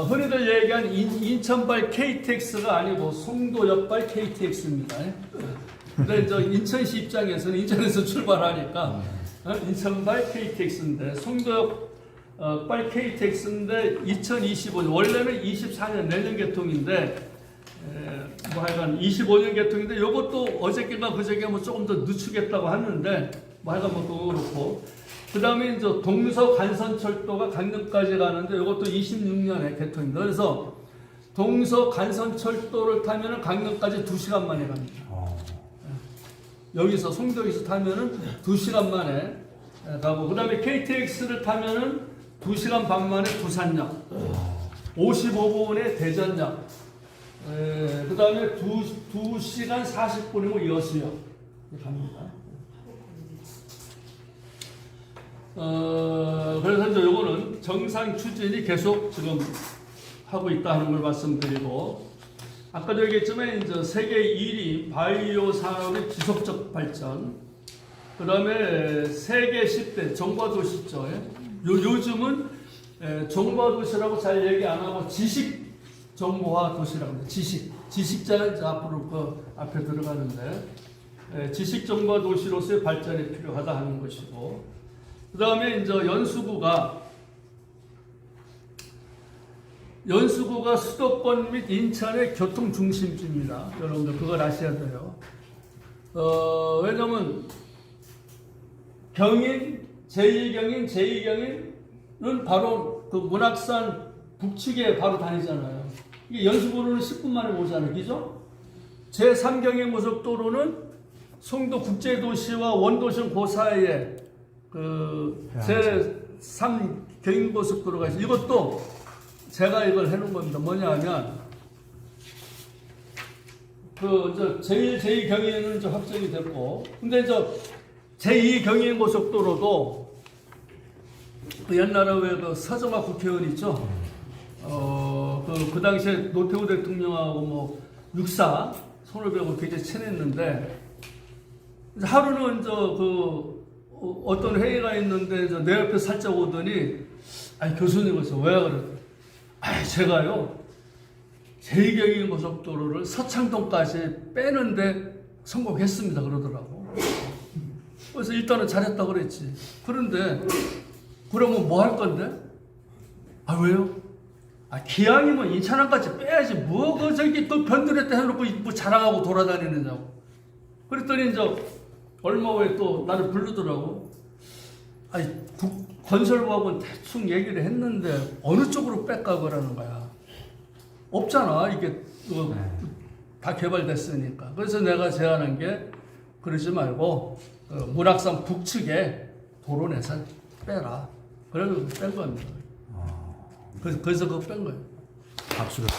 Speaker 1: 흔히들 얘기한 인천발 KTX가 아니고 송도역발 KTX입니다. 근데 이제 인천시 입장에서는 인천에서 출발하니까 인천발 KTX인데, 송도역발 KTX인데 2025년, 원래는 24년 내년 개통인데, 뭐 하여간 25년 개통인데, 이것도 어저께가 그저께 뭐 조금 더 늦추겠다고 하는데, 뭐 하여간 뭐 그거 그렇고, 그 다음에 이제 동서 간선철도가 강릉까지 가는데, 이것도 26년에 개통입니다. 그래서 동서 간선철도를 타면은 강릉까지 2시간 만에 갑니다. 여기서 송도에서 타면은 2시간 만에 가고, 그 다음에 KTX를 타면은 2시간 반 만에 부산역, 55분에 대전역, 그 다음에 2시간 40분이면 여수역 갑니다. 그래서 이제 요거는 정상 추진이 계속 지금 하고 있다는 걸 말씀드리고, 아까도 얘기했지만 이제 세계 1위 바이오 산업의 지속적 발전, 그 다음에 세계 10대 정과도시죠. 요즘은 정과도시라고 잘 얘기 안 하고 지식 정보화 도시라고 합니다. 지식자는 이제 앞으로 그 앞에 들어가는데, 지식 정보화 도시로서의 발전이 필요하다 하는 것이고, 그 다음에 이제 연수구가 수도권 및 인천의 교통 중심지입니다. 여러분들 그걸 아셔야 돼요. 왜냐면 경인, 제2경인은 바로 그 문학산 북측에 바로 다니잖아요. 이게 연수구로는 10분 만에 오잖아요. 그죠? 제3경인 고속도로는 송도 국제도시와 원도심 그 사이에 그 제3경인 고속도로가 있어요. 이것도 제가 이걸 해놓은 겁니다. 뭐냐면, 제1경인은 이제 확정이 됐고, 근데 제2경인 고속도로도 그 옛날에 왜 그 서정화 국회의원 있죠? 그 당시에 노태우 대통령하고 뭐 육사 손을 배고 굉장히 친했는데, 하루는 어떤 회의가 있는데 내 옆에 살짝 오더니, 아니 교수님께서 왜 그래? 제가요 제2경인 고속도로를 서창동까지 빼는데 성공했습니다 그러더라고. 그래서 일단은 잘했다 그랬지. 그런데 그러면 뭐 할 건데? 왜요? 기왕이면 인천항까지 빼야지. 저기 또 변두리 때 해놓고 뭐 자랑하고 돌아다니느냐고. 그랬더니 얼마 후에 또 나를 부르더라고. 건설부하고는 대충 얘기를 했는데 어느 쪽으로 뺄까 그러는 거야. 없잖아. 이게 다 개발됐으니까. 그래서 내가 제안한 게, 그러지 말고 문학산 북측에 도로 내서 빼라. 그래서 뺀 겁니다. 그래서 그거 뺀 거예요.
Speaker 2: 박수를.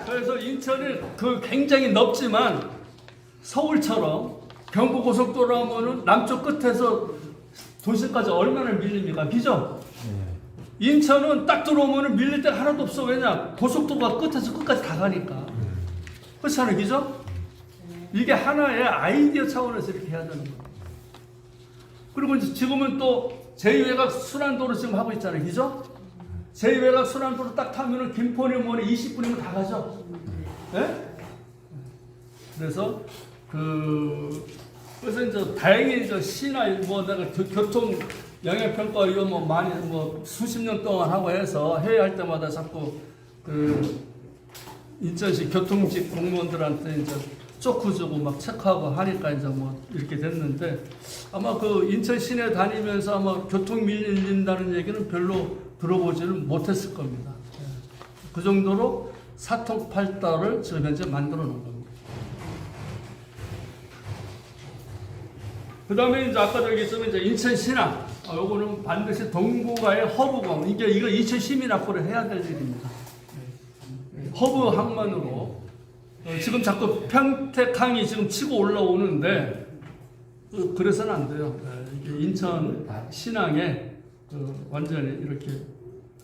Speaker 1: 그래서 인천이 굉장히 넓지만 서울처럼 경부고속도로 하면은 남쪽 끝에서 도시까지 얼마나 밀립니까? 그죠? 인천은 딱 들어오면은 밀릴 데가 하나도 없어. 왜냐? 고속도로가 끝에서 끝까지 다 가니까. 그렇잖아요. 그죠? 이게 하나의 아이디어 차원에서 이렇게 해야 되는 거예요. 그리고 지금은 또 제2외곽 순환도로 지금 하고 있잖아요. 그죠? 제2외곽 순환도로 딱 타면은 김포니 뭐니 20분이면 다 가죠. 네? 그래서 이제 저 다행히 저 시나 뭐 내가 교통 영향평가 이거 뭐 많이 뭐 수십 년 동안 하고 해서 회의할 때마다 자꾸 그 인천시 교통직 공무원들한테 이제 쪼크 주고 막 체크하고 하니까 이제 뭐 이렇게 됐는데 아마 그 인천 시내 다니면서 아마 교통 밀린다는 얘기는 별로 들어보지는 못했을 겁니다. 예. 그 정도로 사통팔달을 지금 현재 만들어 놓은 겁니다. 그 다음에 이제 아까 저기 있으면 이제 인천신항. 요거는 반드시 동북아의 허브공. 이거 인천 시민학교를 해야 될 일입니다. 허브 항만으로. 지금 자꾸 평택항이 지금 치고 올라오는데, 그래서는 안 돼요. 이게 인천 신항에 완전히 이렇게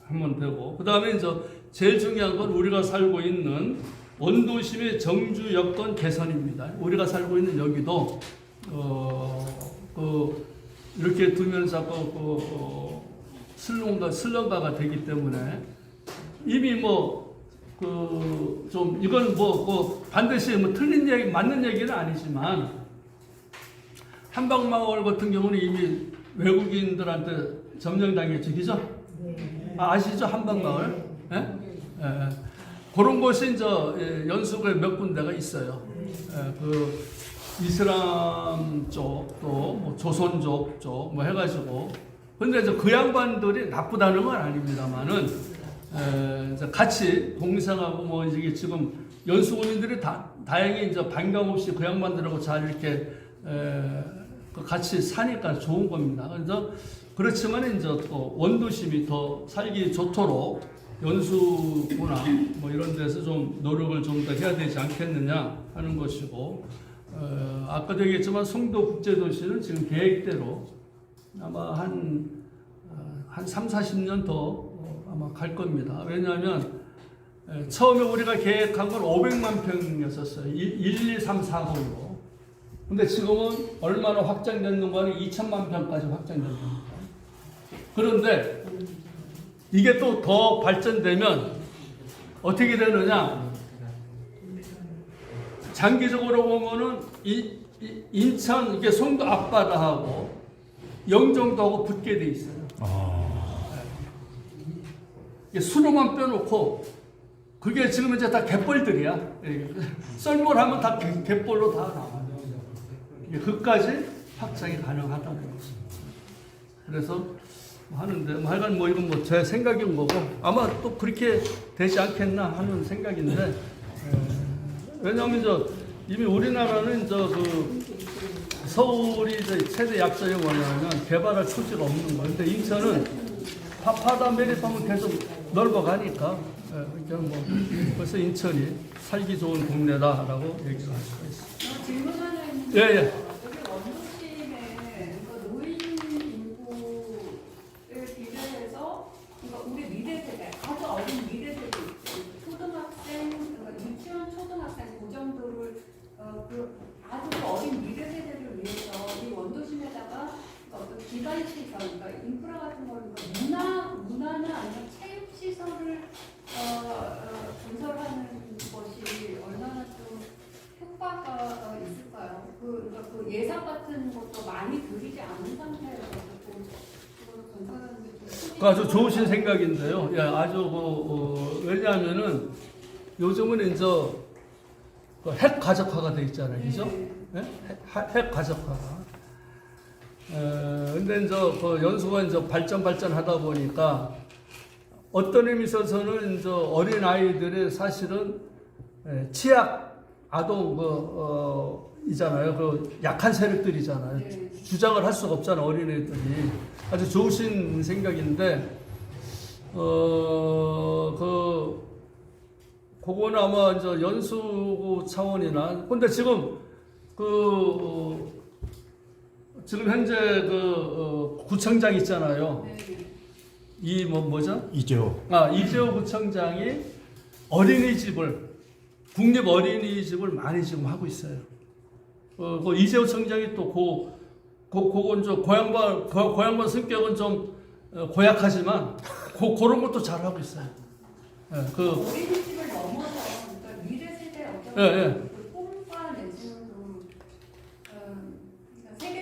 Speaker 1: 하면 되고. 그 다음에 이제 제일 중요한 건 우리가 살고 있는 원도심의 정주 여건 개선입니다. 우리가 살고 있는 여기도 이렇게 두면 자꾸 슬럼가가 되기 때문에 이미 좀 이건 반드시 틀린 얘기 맞는 얘기는 아니지만 한방마을 같은 경우는 이미 외국인들한테 점령당했죠, 그죠? 아시죠, 한방마을? 예? 예. 그런 곳이 이제 연수구에 몇 군데가 있어요. 예, 그 이슬람 쪽도 뭐 조선족 쪽 뭐 해가지고 근데 이제 그 양반들이 나쁘다는 건 아닙니다만은 이제 같이 동생하고 뭐 이제 지금 연수구민들이 다행히 이제 반감 없이 그 양반들하고 잘 이렇게 같이 사니까 좋은 겁니다. 그래서 그렇지만 이제 또 원도심이 더 살기 좋도록 연수구나 뭐 이런 데서 좀 노력을 좀 더 해야 되지 않겠느냐 하는 것이고. 아까도 얘기했지만 송도국제도시는 지금 계획대로 아마 한 3, 40년 더 아마 갈 겁니다. 왜냐하면 처음에 우리가 계획한 건 500만 평이었었어요. 1, 2, 3, 4호로. 근데 지금은 얼마나 확장됐는가는 2천만 평까지 확장됩니다. 그런데 이게 또 더 발전되면 어떻게 되느냐? 장기적으로 보면은 인천 이게 송도 앞바다하고 영종도하고 붙게 돼 있어요. 수로만 빼놓고 그게 지금 이제 다 갯벌들이야. 썰물하면 다 갯벌로 다 나와요. 그까지 확장이 가능하다는 거죠. 그래서 하는데 하여간 이건 제 생각인 거고 아마 또 그렇게 되지 않겠나 하는 생각인데. 왜냐하면 이미 우리나라는 서울이 최대 약점이 뭐냐면 개발할 초지가 없는 거예요. 근데 인천은 바다 매립하면 계속 넓어가니까 벌써 인천이 살기 좋은 동네다라고 얘기를 할 수가 있어요.
Speaker 3: 질문 하나 있는데
Speaker 1: 예.
Speaker 3: 여기 원도심에 노인 인구를 비례해서 우리 미래 세대 아주 어린 미래 세대 초등학생, 유치원 초등학생 그 정도를 아주 어린 미래 세대를 위해서 이 원도심에다가 어떤 기반 시설, 그러니까 인프라 같은 거를 문화나 아니면 체육 시설을 건설하는 것이 얼마나 좀 효과가 있을까요? 그 예산 같은 것도 많이 들이지 않은 상태에서 그걸 건설하는 게 좀
Speaker 1: 아주 좋으신 생각인데요. 예, 아주 왜냐하면은 요즘은 이제 핵 가족화가 돼 있잖아요, 그죠? 네? 핵 가족화가. 근데 이제 연수가 이제 발전하다 보니까 어떤 의미에서 있어서는 이제 어린 아이들이 사실은 취약 아동 이잖아요. 약한 세력들이잖아요. 주장을 할 수가 없잖아, 어린애들이. 아주 좋으신 생각인데, 그거는 아마 이제 연수구 차원이나, 근데 지금 지금 현재 구청장 있잖아요. 뭐죠?
Speaker 2: 이재호.
Speaker 1: 이재호 구청장이 어린이집을, 국립 어린이집을 많이 지금 하고 있어요. 이재호 청장이 또 그건 좀 고향반 성격은 좀 고약하지만 그런 것도 잘 하고 있어요.
Speaker 3: 어린이집을 넘어서 그러니까 미래 세대 어떤 꿈과 내지는 좀 세계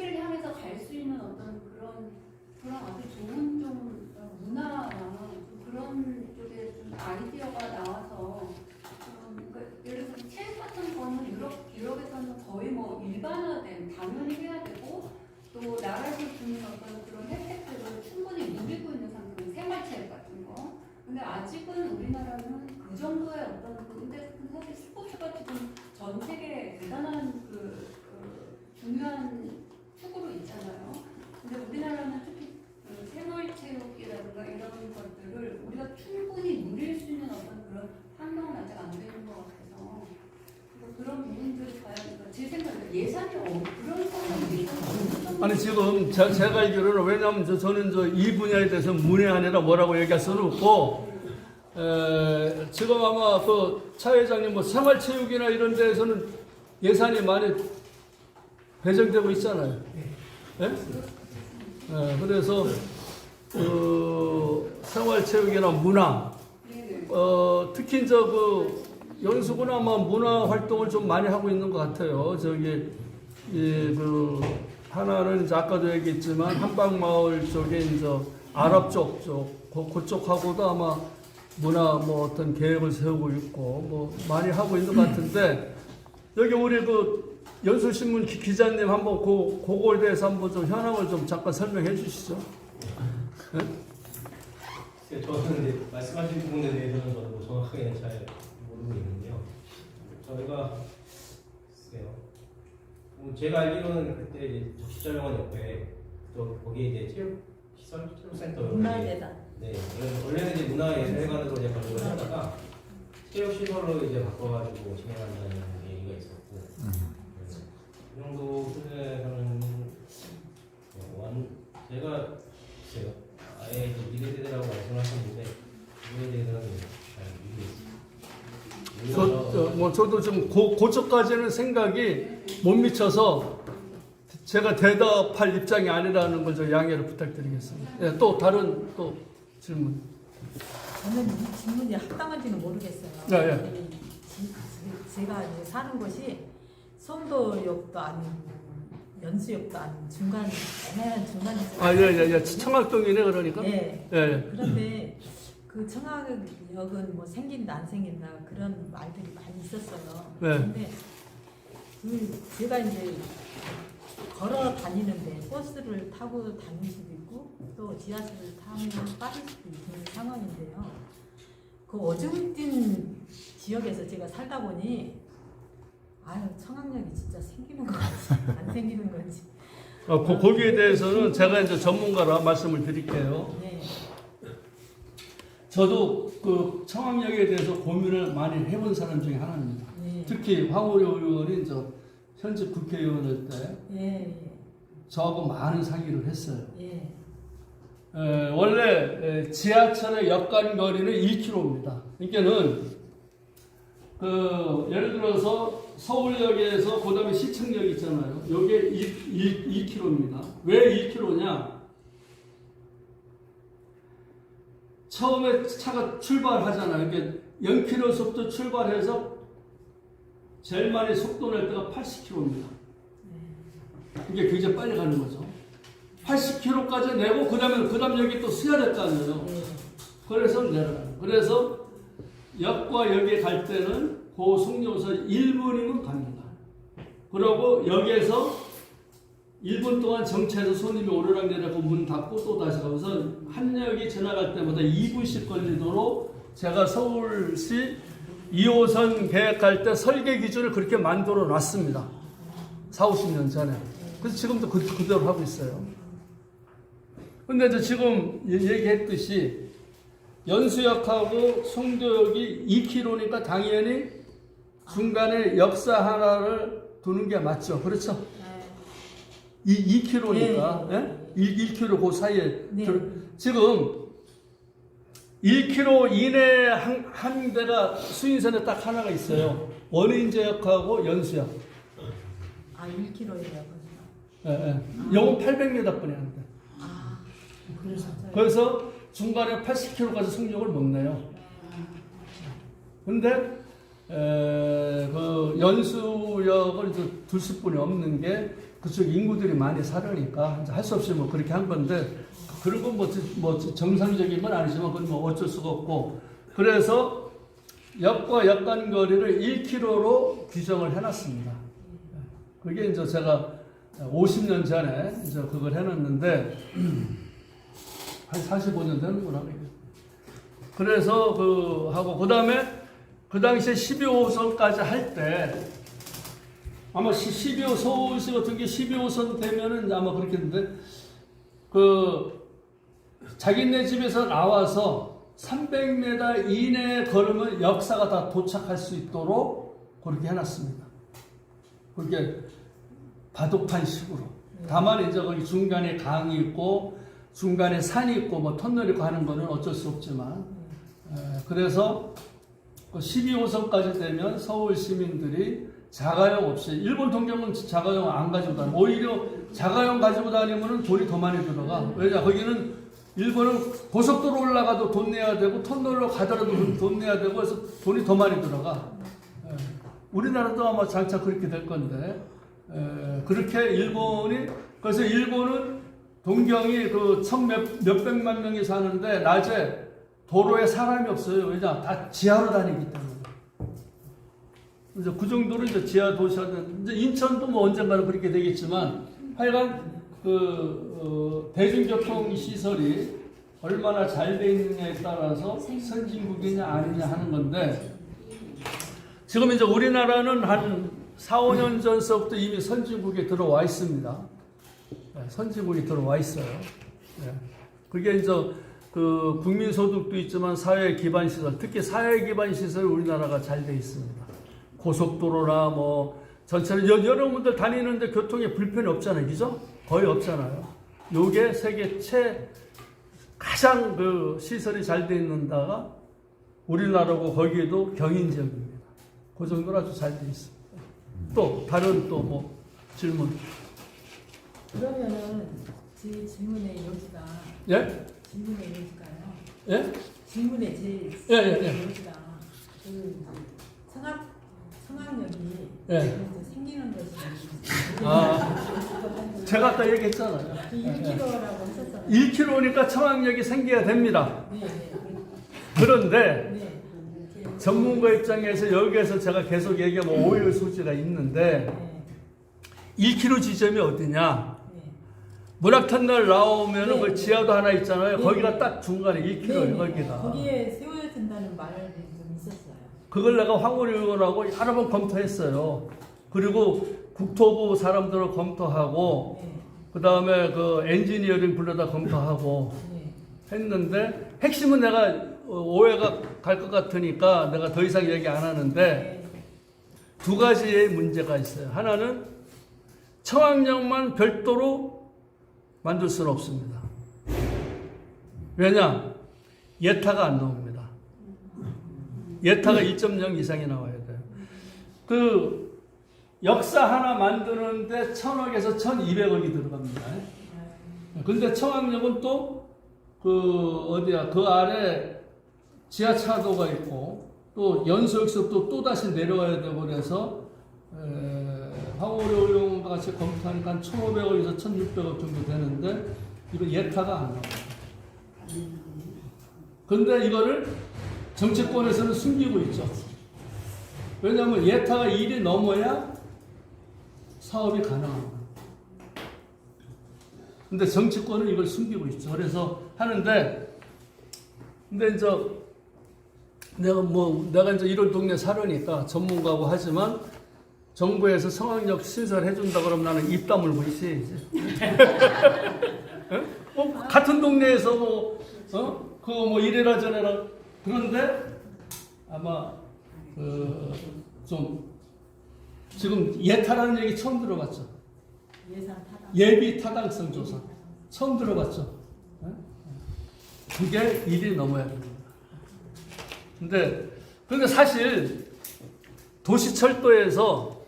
Speaker 3: 중요한 축으로 있잖아요. 근데 우리나라는 특히 그 생활체육이라든가 이런 것들을 우리가 충분히 누릴 수 있는 어떤 그런 환경은 아직 안 되는 것 같아서 그런 부분들을 봐야 되니까 제 생각에 예산이 그런 상황이 예산이
Speaker 1: 아니 지금 제가 알기로는 왜냐하면 저는 이 분야에 대해서 문외한이라 뭐라고 얘기할 수는 없고 지금 아마 그 차 회장님 뭐 생활체육이나 이런 데에서는 예산이 많이 배정되고 있잖아요. 예? 그래서 그 생활체육이나 문화 특히 그 연수구나 아마 문화 활동을 좀 많이 하고 있는 것 같아요. 저기 그 하나는 이제 아까도 얘기했지만 한방마을 쪽에 이제 아랍 쪽 그쪽하고도 아마 문화 뭐 어떤 계획을 세우고 있고 뭐 많이 하고 있는 것 같은데 여기 우리 그 연수신문 기자님 한번 그거에 대해서 한번 좀 현황을 좀 잠깐 설명해 주시죠.
Speaker 4: 네? 저는 이제 말씀하신 부분에 대해서는 저도 정확하게 잘 모르고 있는데요. 저희가 글쎄요. 제가 알기로는 그때 이제 적시자병원 옆에 또 거기에 이제 체육시설, 체육센터
Speaker 5: 문화재단.
Speaker 4: 네, 원래는 이제 문화예술회관으로 이제 가지고 하다가 체육시설로 이제 바꿔가지고 진행한다는 얘기가 있었고, 그 정도 수준에서는 제가 글쎄요, 아예 이제 미래세대라고 말씀하셨는데 그거에 대해서는 잘 모르겠습니다.
Speaker 1: 저도 좀 그쪽까지는 생각이 못 미쳐서 제가 대답할 입장이 아니라는 걸 좀 양해를 부탁드리겠습니다. 네, 또 다른 또 질문.
Speaker 5: 저는 이 질문이 합당한지는 모르겠어요.
Speaker 1: 네.
Speaker 5: 제가 이제 사는 곳이 송도역도 아니고 연수역도 아닌 중간 애매한 중간에
Speaker 1: 예. 청학동이네 그러니까.
Speaker 5: 네.
Speaker 1: 예.
Speaker 5: 그런데 그 청학역은 뭐 생긴다 안 생긴다 그런 말들이 많이 있었어요.
Speaker 1: 네.
Speaker 5: 그런데 제가 이제 걸어 다니는데 버스를 타고 다닐 수도 있고 또 지하철을 타면 빠질 수도 있는 상황인데요. 그 어중뛴 지역에서 제가 살다 보니 아유 청학역이 진짜 생기는 건지 안 생기는 건지.
Speaker 1: 거기에 대해서는 제가 이제 전문가라 말씀을 드릴게요.
Speaker 5: 네.
Speaker 1: 저도 그 청학역에 대해서 고민을 많이 해본 사람 중에 하나입니다.
Speaker 5: 네.
Speaker 1: 특히 황우리 의원이 현직 국회의원일 때
Speaker 5: 예.
Speaker 1: 저하고 많은 상의를 했어요.
Speaker 5: 예.
Speaker 1: 원래 지하철의 역간 거리는 1km입니다. 그러니까는 그 예를 들어서 서울역에서 그다음에 시청역 있잖아요. 요게 1km입니다. 왜 1km냐? 처음에 차가 출발하잖아요. 그러니까 0km 속도 출발해서 제일 많이 속도 낼 때가 80km입니다. 이게 굉장히 빨리 가는 거죠. 80km까지 내고 그다음 여기 또 서야 될 거 아니에요. 그래서 내려가요. 그래서 역과 역에 갈 때는 그 속력에서 1분이면 갑니다. 그리고 역에서 1분 동안 정차해서 손님이 오르락 내리락 문 닫고 또 다시 가면서 한 역이 지나갈 때마다 2분씩 걸리도록 제가 서울시 2호선 계획할 때 설계 기준을 그렇게 만들어 놨습니다. 40-50년 전에. 그래서 지금도 그대로 하고 있어요. 근데 이제 지금 얘기했듯이 연수역하고 송도역이 2km니까 당연히 중간에 역사 하나를 두는 게 맞죠. 그렇죠? 이 2km니까.
Speaker 5: 네.
Speaker 1: 예? 1km 그 사이에.
Speaker 5: 네.
Speaker 1: 지금 1km 이내에 한 대가 수인선에 딱 하나가 있어요. 원인제역하고 연수역.
Speaker 5: 아 1km예요.
Speaker 1: 예. 요건 800m 뿐이 안 돼.
Speaker 5: 아 그래서
Speaker 1: 그래서 중간에 80km까지 속력을 못 내요. 근데 그 연수역을 이제 둘 수뿐이 없는 게 그쪽 인구들이 많이 살으니까 할 수 없이 뭐 그렇게 한 건데 그런 건 뭐 정상적인 건 아니지만 그건 뭐 어쩔 수가 없고 그래서 역과 역간 거리를 1km로 규정을 해놨습니다. 그게 이제 제가 50년 전에 이제 그걸 해놨는데 한 45년 되는구나. 그래서 그 하고 그다음에 그 당시에 12호선까지 할 때 아마 12호 서울시 같은 게 12호선 되면은 아마 그렇겠는데 그 자기네 집에서 나와서 300m 이내에 걸으면 역사가 다 도착할 수 있도록 그렇게 해놨습니다. 그렇게 바둑판식으로. 다만 이제 거기 중간에 강이 있고 중간에 산이 있고 뭐 터널이 있고 하는 거는 어쩔 수 없지만 그래서 12호선까지 되면 서울 시민들이 자가용 없이 일본 동경은 자가용 안 가지고 다니고 오히려 자가용 가지고 다니면 돈이 더 많이 들어가. 왜냐 거기는 일본은 고속도로 올라가도 돈 내야 되고 터널로 가더라도 돈 내야 되고 그래서 돈이 더 많이 들어가. 우리나라도 아마 장차 그렇게 될 건데 그렇게 일본이 그래서 일본은 동경이 그 몇백만 명이 사는데 낮에 도로에 사람이 없어요. 왜냐 다 지하로 다니기 때문에. 이제 그 정도로 이제 지하 도시가 이제 인천도 뭐 언젠가는 그렇게 되겠지만 하여간 대중교통 시설이 얼마나 잘 돼 있느냐에 따라서 선진국이냐 아니냐 하는 건데 지금 이제 우리나라는 한 4, 5년 전서부터 이미 선진국에 들어와 있습니다. 선진국에 들어와 있어요. 그게 이제 그 국민소득도 있지만 사회 기반 시설, 특히 사회 기반 시설이 우리나라가 잘 돼 있습니다. 고속도로나 뭐 전체로 여러분들 다니는데 교통에 불편이 없잖아요, 그죠? 거의 없잖아요. 요게 세계 가장 그 시설이 잘 돼 있는 데가 우리나라고 거기에도 경인 지역입니다. 그 정도로 아주 잘 돼 있습니다. 또 다른 또 뭐 질문?
Speaker 5: 그러면은 제 질문의 여지가
Speaker 1: 예?
Speaker 5: 질문의 여지가요.
Speaker 1: 예?
Speaker 5: 질문의 제
Speaker 1: 예.
Speaker 5: 여지가 그 청학역이
Speaker 1: 예.
Speaker 5: 생기는 것이
Speaker 1: 제가 아까 얘기했잖아요.
Speaker 5: 1km라고 했었잖아요.
Speaker 1: 1km니까 청학역이 생겨야 됩니다.
Speaker 5: 네.
Speaker 1: 그런데
Speaker 5: 네.
Speaker 1: 전문가 입장에서 여기에서 제가 계속 얘기하면 오해의 소지가 있는데 1km 지점이 어디냐? 문학터널 나오면은 그 지하도 하나 있잖아요. 거기가 딱 중간에 1km예요. 거기가.
Speaker 5: 거기에 세워야 된다는 말이 좀 있었어요.
Speaker 1: 그걸 내가 황우리 의원하고 여러 번 검토했어요. 그리고 국토부 사람들을 검토하고 그 다음에 그 엔지니어링 불러다 검토하고 했는데 핵심은 내가 오해가 갈 것 같으니까 내가 더 이상 얘기 안 하는데 두 가지의 문제가 있어요. 하나는 청학역만 별도로 만들 수는 없습니다. 왜냐? 예타가 안 나옵니다. 예타가 1.0 이상이 나와야 돼요. 그 역사 하나 만드는데 1,000억에서 1,200억이 들어갑니다. 근데 청학역은 또 그 아래 지하차도가 있고 또 연소역에서 또 다시 내려와야 되고 그래서 황우리 의원과 같이 검토하니까 한 1,500억에서 1,600억 정도 되는데 이거 예타가 안 나와요. 근데 이거를 정치권에서는 숨기고 있죠. 왜냐하면 예타가 1이 넘어야 사업이 가능합니다. 근데 정치권은 이걸 숨기고 있죠. 그래서 하는데, 근데 이제 내가 이제 이런 동네 살으니까 전문가고 하지만 정부에서 청학역 신설해준다 그러면 나는 입 다물고 있어야지. 같은 동네에서 그거 뭐 이래라 저래라. 그런데 아마 좀 지금 예타라는 얘기 처음 들어봤죠. 예비 타당성 조사 처음 들어봤죠. 그게 일이 넘어야 됩니다. 근데 사실 도시철도에서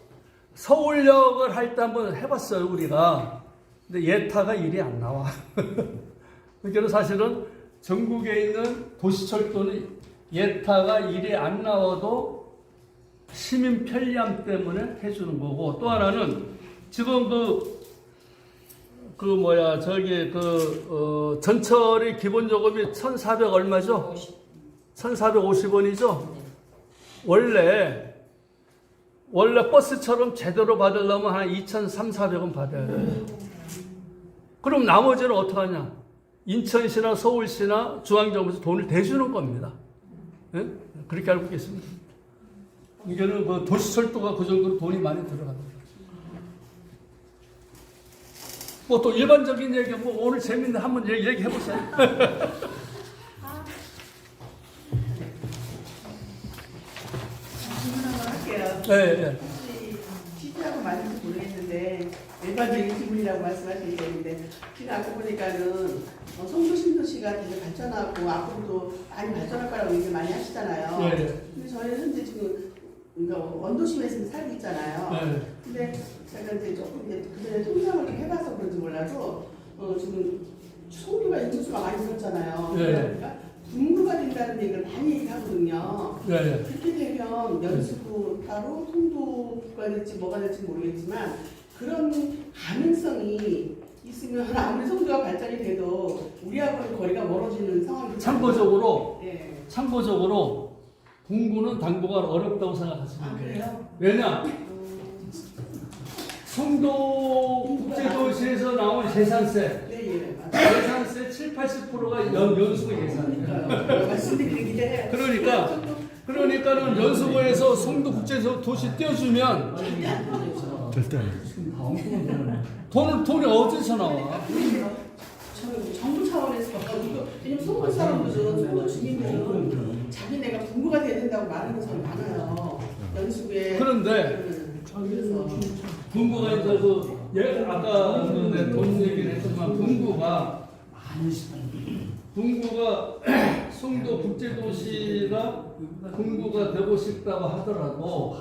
Speaker 1: 서울역을 할 때 한번 해봤어요 우리가. 근데 예타가 일이 안 나와. 그러니까 사실은 전국에 있는 도시철도는 예타가 일이 안 나와도 시민 편리함 때문에 해주는 거고, 또 하나는 지금 전철이 기본 요금이 1,400 얼마죠? 1,450원이죠? 원래 버스처럼 제대로 받으려면 한 2,300-400원 받아야 돼요. 그럼 나머지는 어떡하냐? 인천시나 서울시나 중앙정부에서 돈을 대주는 겁니다. 네? 그렇게 알고 있겠습니다. 이게는 도시철도가 그 정도로 돈이 많이 들어갑니다. 뭐 또 일반적인 얘기 뭐 오늘 재밌는 한번 얘기해 보세요.
Speaker 6: 질문 한번 할게요.
Speaker 1: 네, 네.
Speaker 6: 혹시 취재하고 맞는지 모르겠는데 일반적인 질문이라고 말씀하시는 건데 지금 아까 보니까는 송도 신도시가 되게 발전하고 앞으로도 많이 발전할 거라고 얘기 많이 하시잖아요.
Speaker 1: 네.
Speaker 6: 근데 저희는 현재 지금 그러니까 원도심에서 살고 있잖아요.
Speaker 1: 네.
Speaker 6: 근데 제가 이제 조금 이제 그전에 통장을 좀 해봐서 그런지 몰라도 지금 송도가 인구수가 많이 늘었잖아요.
Speaker 1: 네.
Speaker 6: 그러니까 분구가 된다는 얘기를 많이 얘기하거든요.
Speaker 1: 네.
Speaker 6: 그렇게 되면 연수구 따로 송도가 될지 뭐가 될지 모르겠지만 그런 가능성이 있으면 아무리 송도가 발전이 돼도 우리하고는 거리가 멀어지는 상황이
Speaker 1: 참고적으로
Speaker 6: 예.
Speaker 1: 분구는 당부가 어렵다고 생각하시면 돼요.
Speaker 6: 그래요?
Speaker 1: 왜냐? 송도 국제도시에서 나온 재산세,
Speaker 6: 네, 예, 맞아요.
Speaker 1: 재산세 7, 80%가 연수구 예산이에요.
Speaker 6: 그러니까요. 말씀드리는데
Speaker 1: 그러니까는 연수구에서 송도 국제도시 띄워주면
Speaker 2: 절대 안 돼요.
Speaker 1: 돈이 어디서 나와?
Speaker 6: 저는 정부 차원에서 왜냐면 송도 사람들은 송도 주민들은 자기네가 분구가 돼야 된다고 말하는 사람이 많아요. 연수구에
Speaker 1: 그런데
Speaker 6: 그래서
Speaker 1: 분구가 이제 아까 돈 얘기를 했지만 분구가 송도 국제도시가 분구가 되고 싶다고 하더라도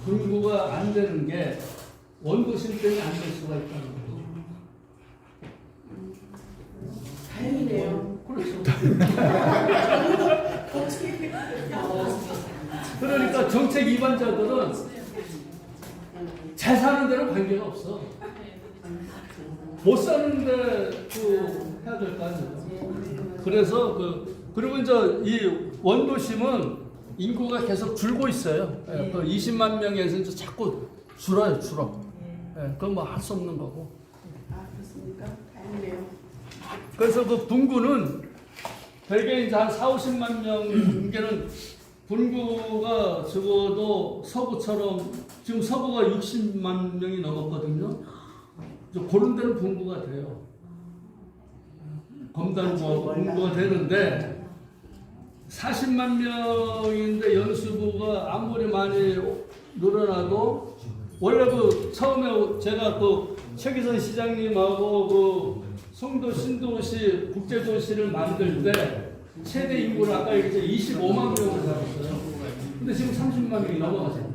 Speaker 1: 분구가 안 되는 게 원도심 때문에 안 될 수가 있다는 거죠.
Speaker 6: 다행이네요.
Speaker 1: 그렇죠.
Speaker 6: 어떻게
Speaker 1: 그러니까 정책 위반자들은 잘 사는 데는 관계가 없어. 못 사는데 해야 될 거 아니에요. 그래서 그리고 이제 이 원도심은 인구가 계속 줄고 있어요. 예, 그 20만 명에서 이제 자꾸 줄어요. 예, 그건 뭐 할 수 없는 거고.
Speaker 6: 아 그렇습니까? 다행이네요.
Speaker 1: 그래서 그 분구는 대개 이제 한 4, 50만 명께는 분구가 적어도 서구처럼 지금 서구가 60만 명이 넘었거든요. 그런 데는 분구가 돼요. 검단구가 분구가 되는데 40만 명인데 연수구가 아무리 많이 늘어나도 원래 처음에 제가 최기선 시장님하고 송도 신도시 국제도시를 만들 때 최대 인구를 아까 얘기했죠 25만 명을 잡았어요. 근데 지금 30만 명이 넘어가잖아요.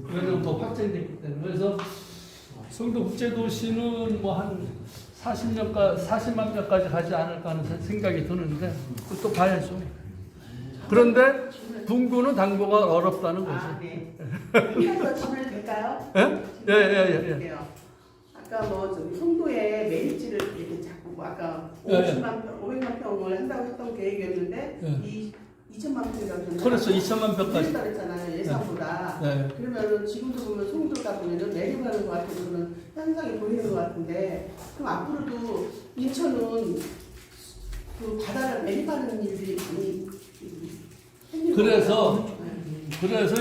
Speaker 1: 왜냐면 더 확장됐기 때문에. 그래서 송도 국제도시는 뭐 한 40만 명까지 가지 않을까 하는 생각이 드는데 또 봐야죠. 그런데 분구는 당부가 어렵다는 거죠.
Speaker 6: 아 네. 한가지 질문 될까요?
Speaker 1: 예.
Speaker 6: 아까 저기 송도에 매립지를 이렇게 자꾸 아까 500만 평을 한다고 했던 계획이었는데 2천만 평이라고
Speaker 1: 그렇죠. 2천만 평까지.
Speaker 6: 했잖아요 예상보다.
Speaker 1: 네.
Speaker 6: 그러면은 지금도 보면 송도가 보면은 내려가는 것 같은 그런 현상이 보이는 것 같은데 그럼 앞으로도 인천은 그 바다를 매립하는 일들이 많이 생길
Speaker 1: 그래서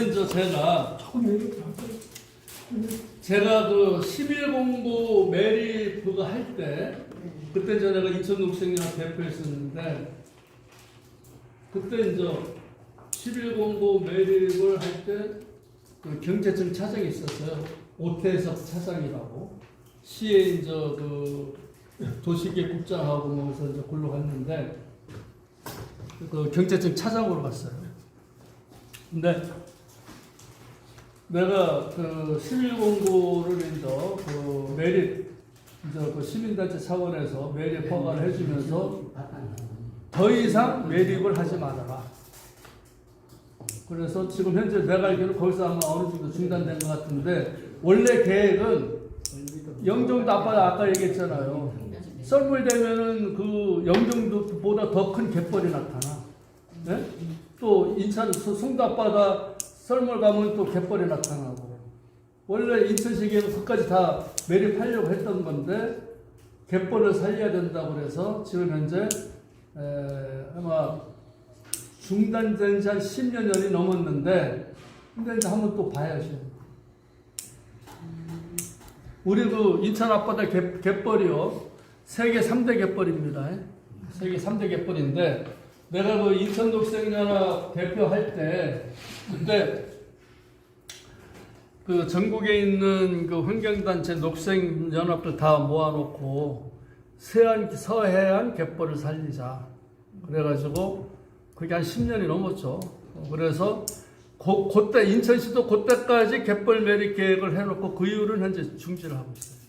Speaker 1: 이제 제가 11공고 매립 할 때 그때 내가 인천녹색연합 대표였었는데 그때 이제 11공고 매립을 할 때 경제청 차장이 있었어요. 오태석 차장이라고 시에 이제 도시계획국장하고 뭐서 이제 골로 갔는데 경제청 차장으로 갔어요. 근데 내가 11공고를 이제 매립 시민단체 차원에서 매립 허가를 해주면서 더 이상 매립을 하지 말아라. 그래서 지금 현재 내가 알기로는 거기서 아마 어느 정도 중단된 것 같은데 원래 계획은 영종도 아까 얘기했잖아요. 썰물 되면은 영종도보다 더 큰 갯벌이 나타나. 네? 또 인천 송도 앞바다 썰물 가면 또 갯벌이 나타나고. 원래 인천시계에서 그까지 다 매립하려고 했던 건데 갯벌을 살려야 된다고 그래서 지금 현재 아마 중단된 지 한 10여 년이 넘었는데 근데 이제 한번 또 봐야죠. 우리 그 인천 앞바다 갯벌이요. 세계 3대 갯벌입니다. 세계 3대 갯벌인데 내가 그 인천 녹색연합 대표할 때 그때 그 전국에 있는 그 환경단체 녹색연합들 다 모아놓고 서해안 갯벌을 살리자. 그래가지고 그게 한 10년이 넘었죠. 그래서 그때 인천시도 그때까지 갯벌 매립 계획을 해놓고 그 이후로는 현재 중지를 하고 있어요.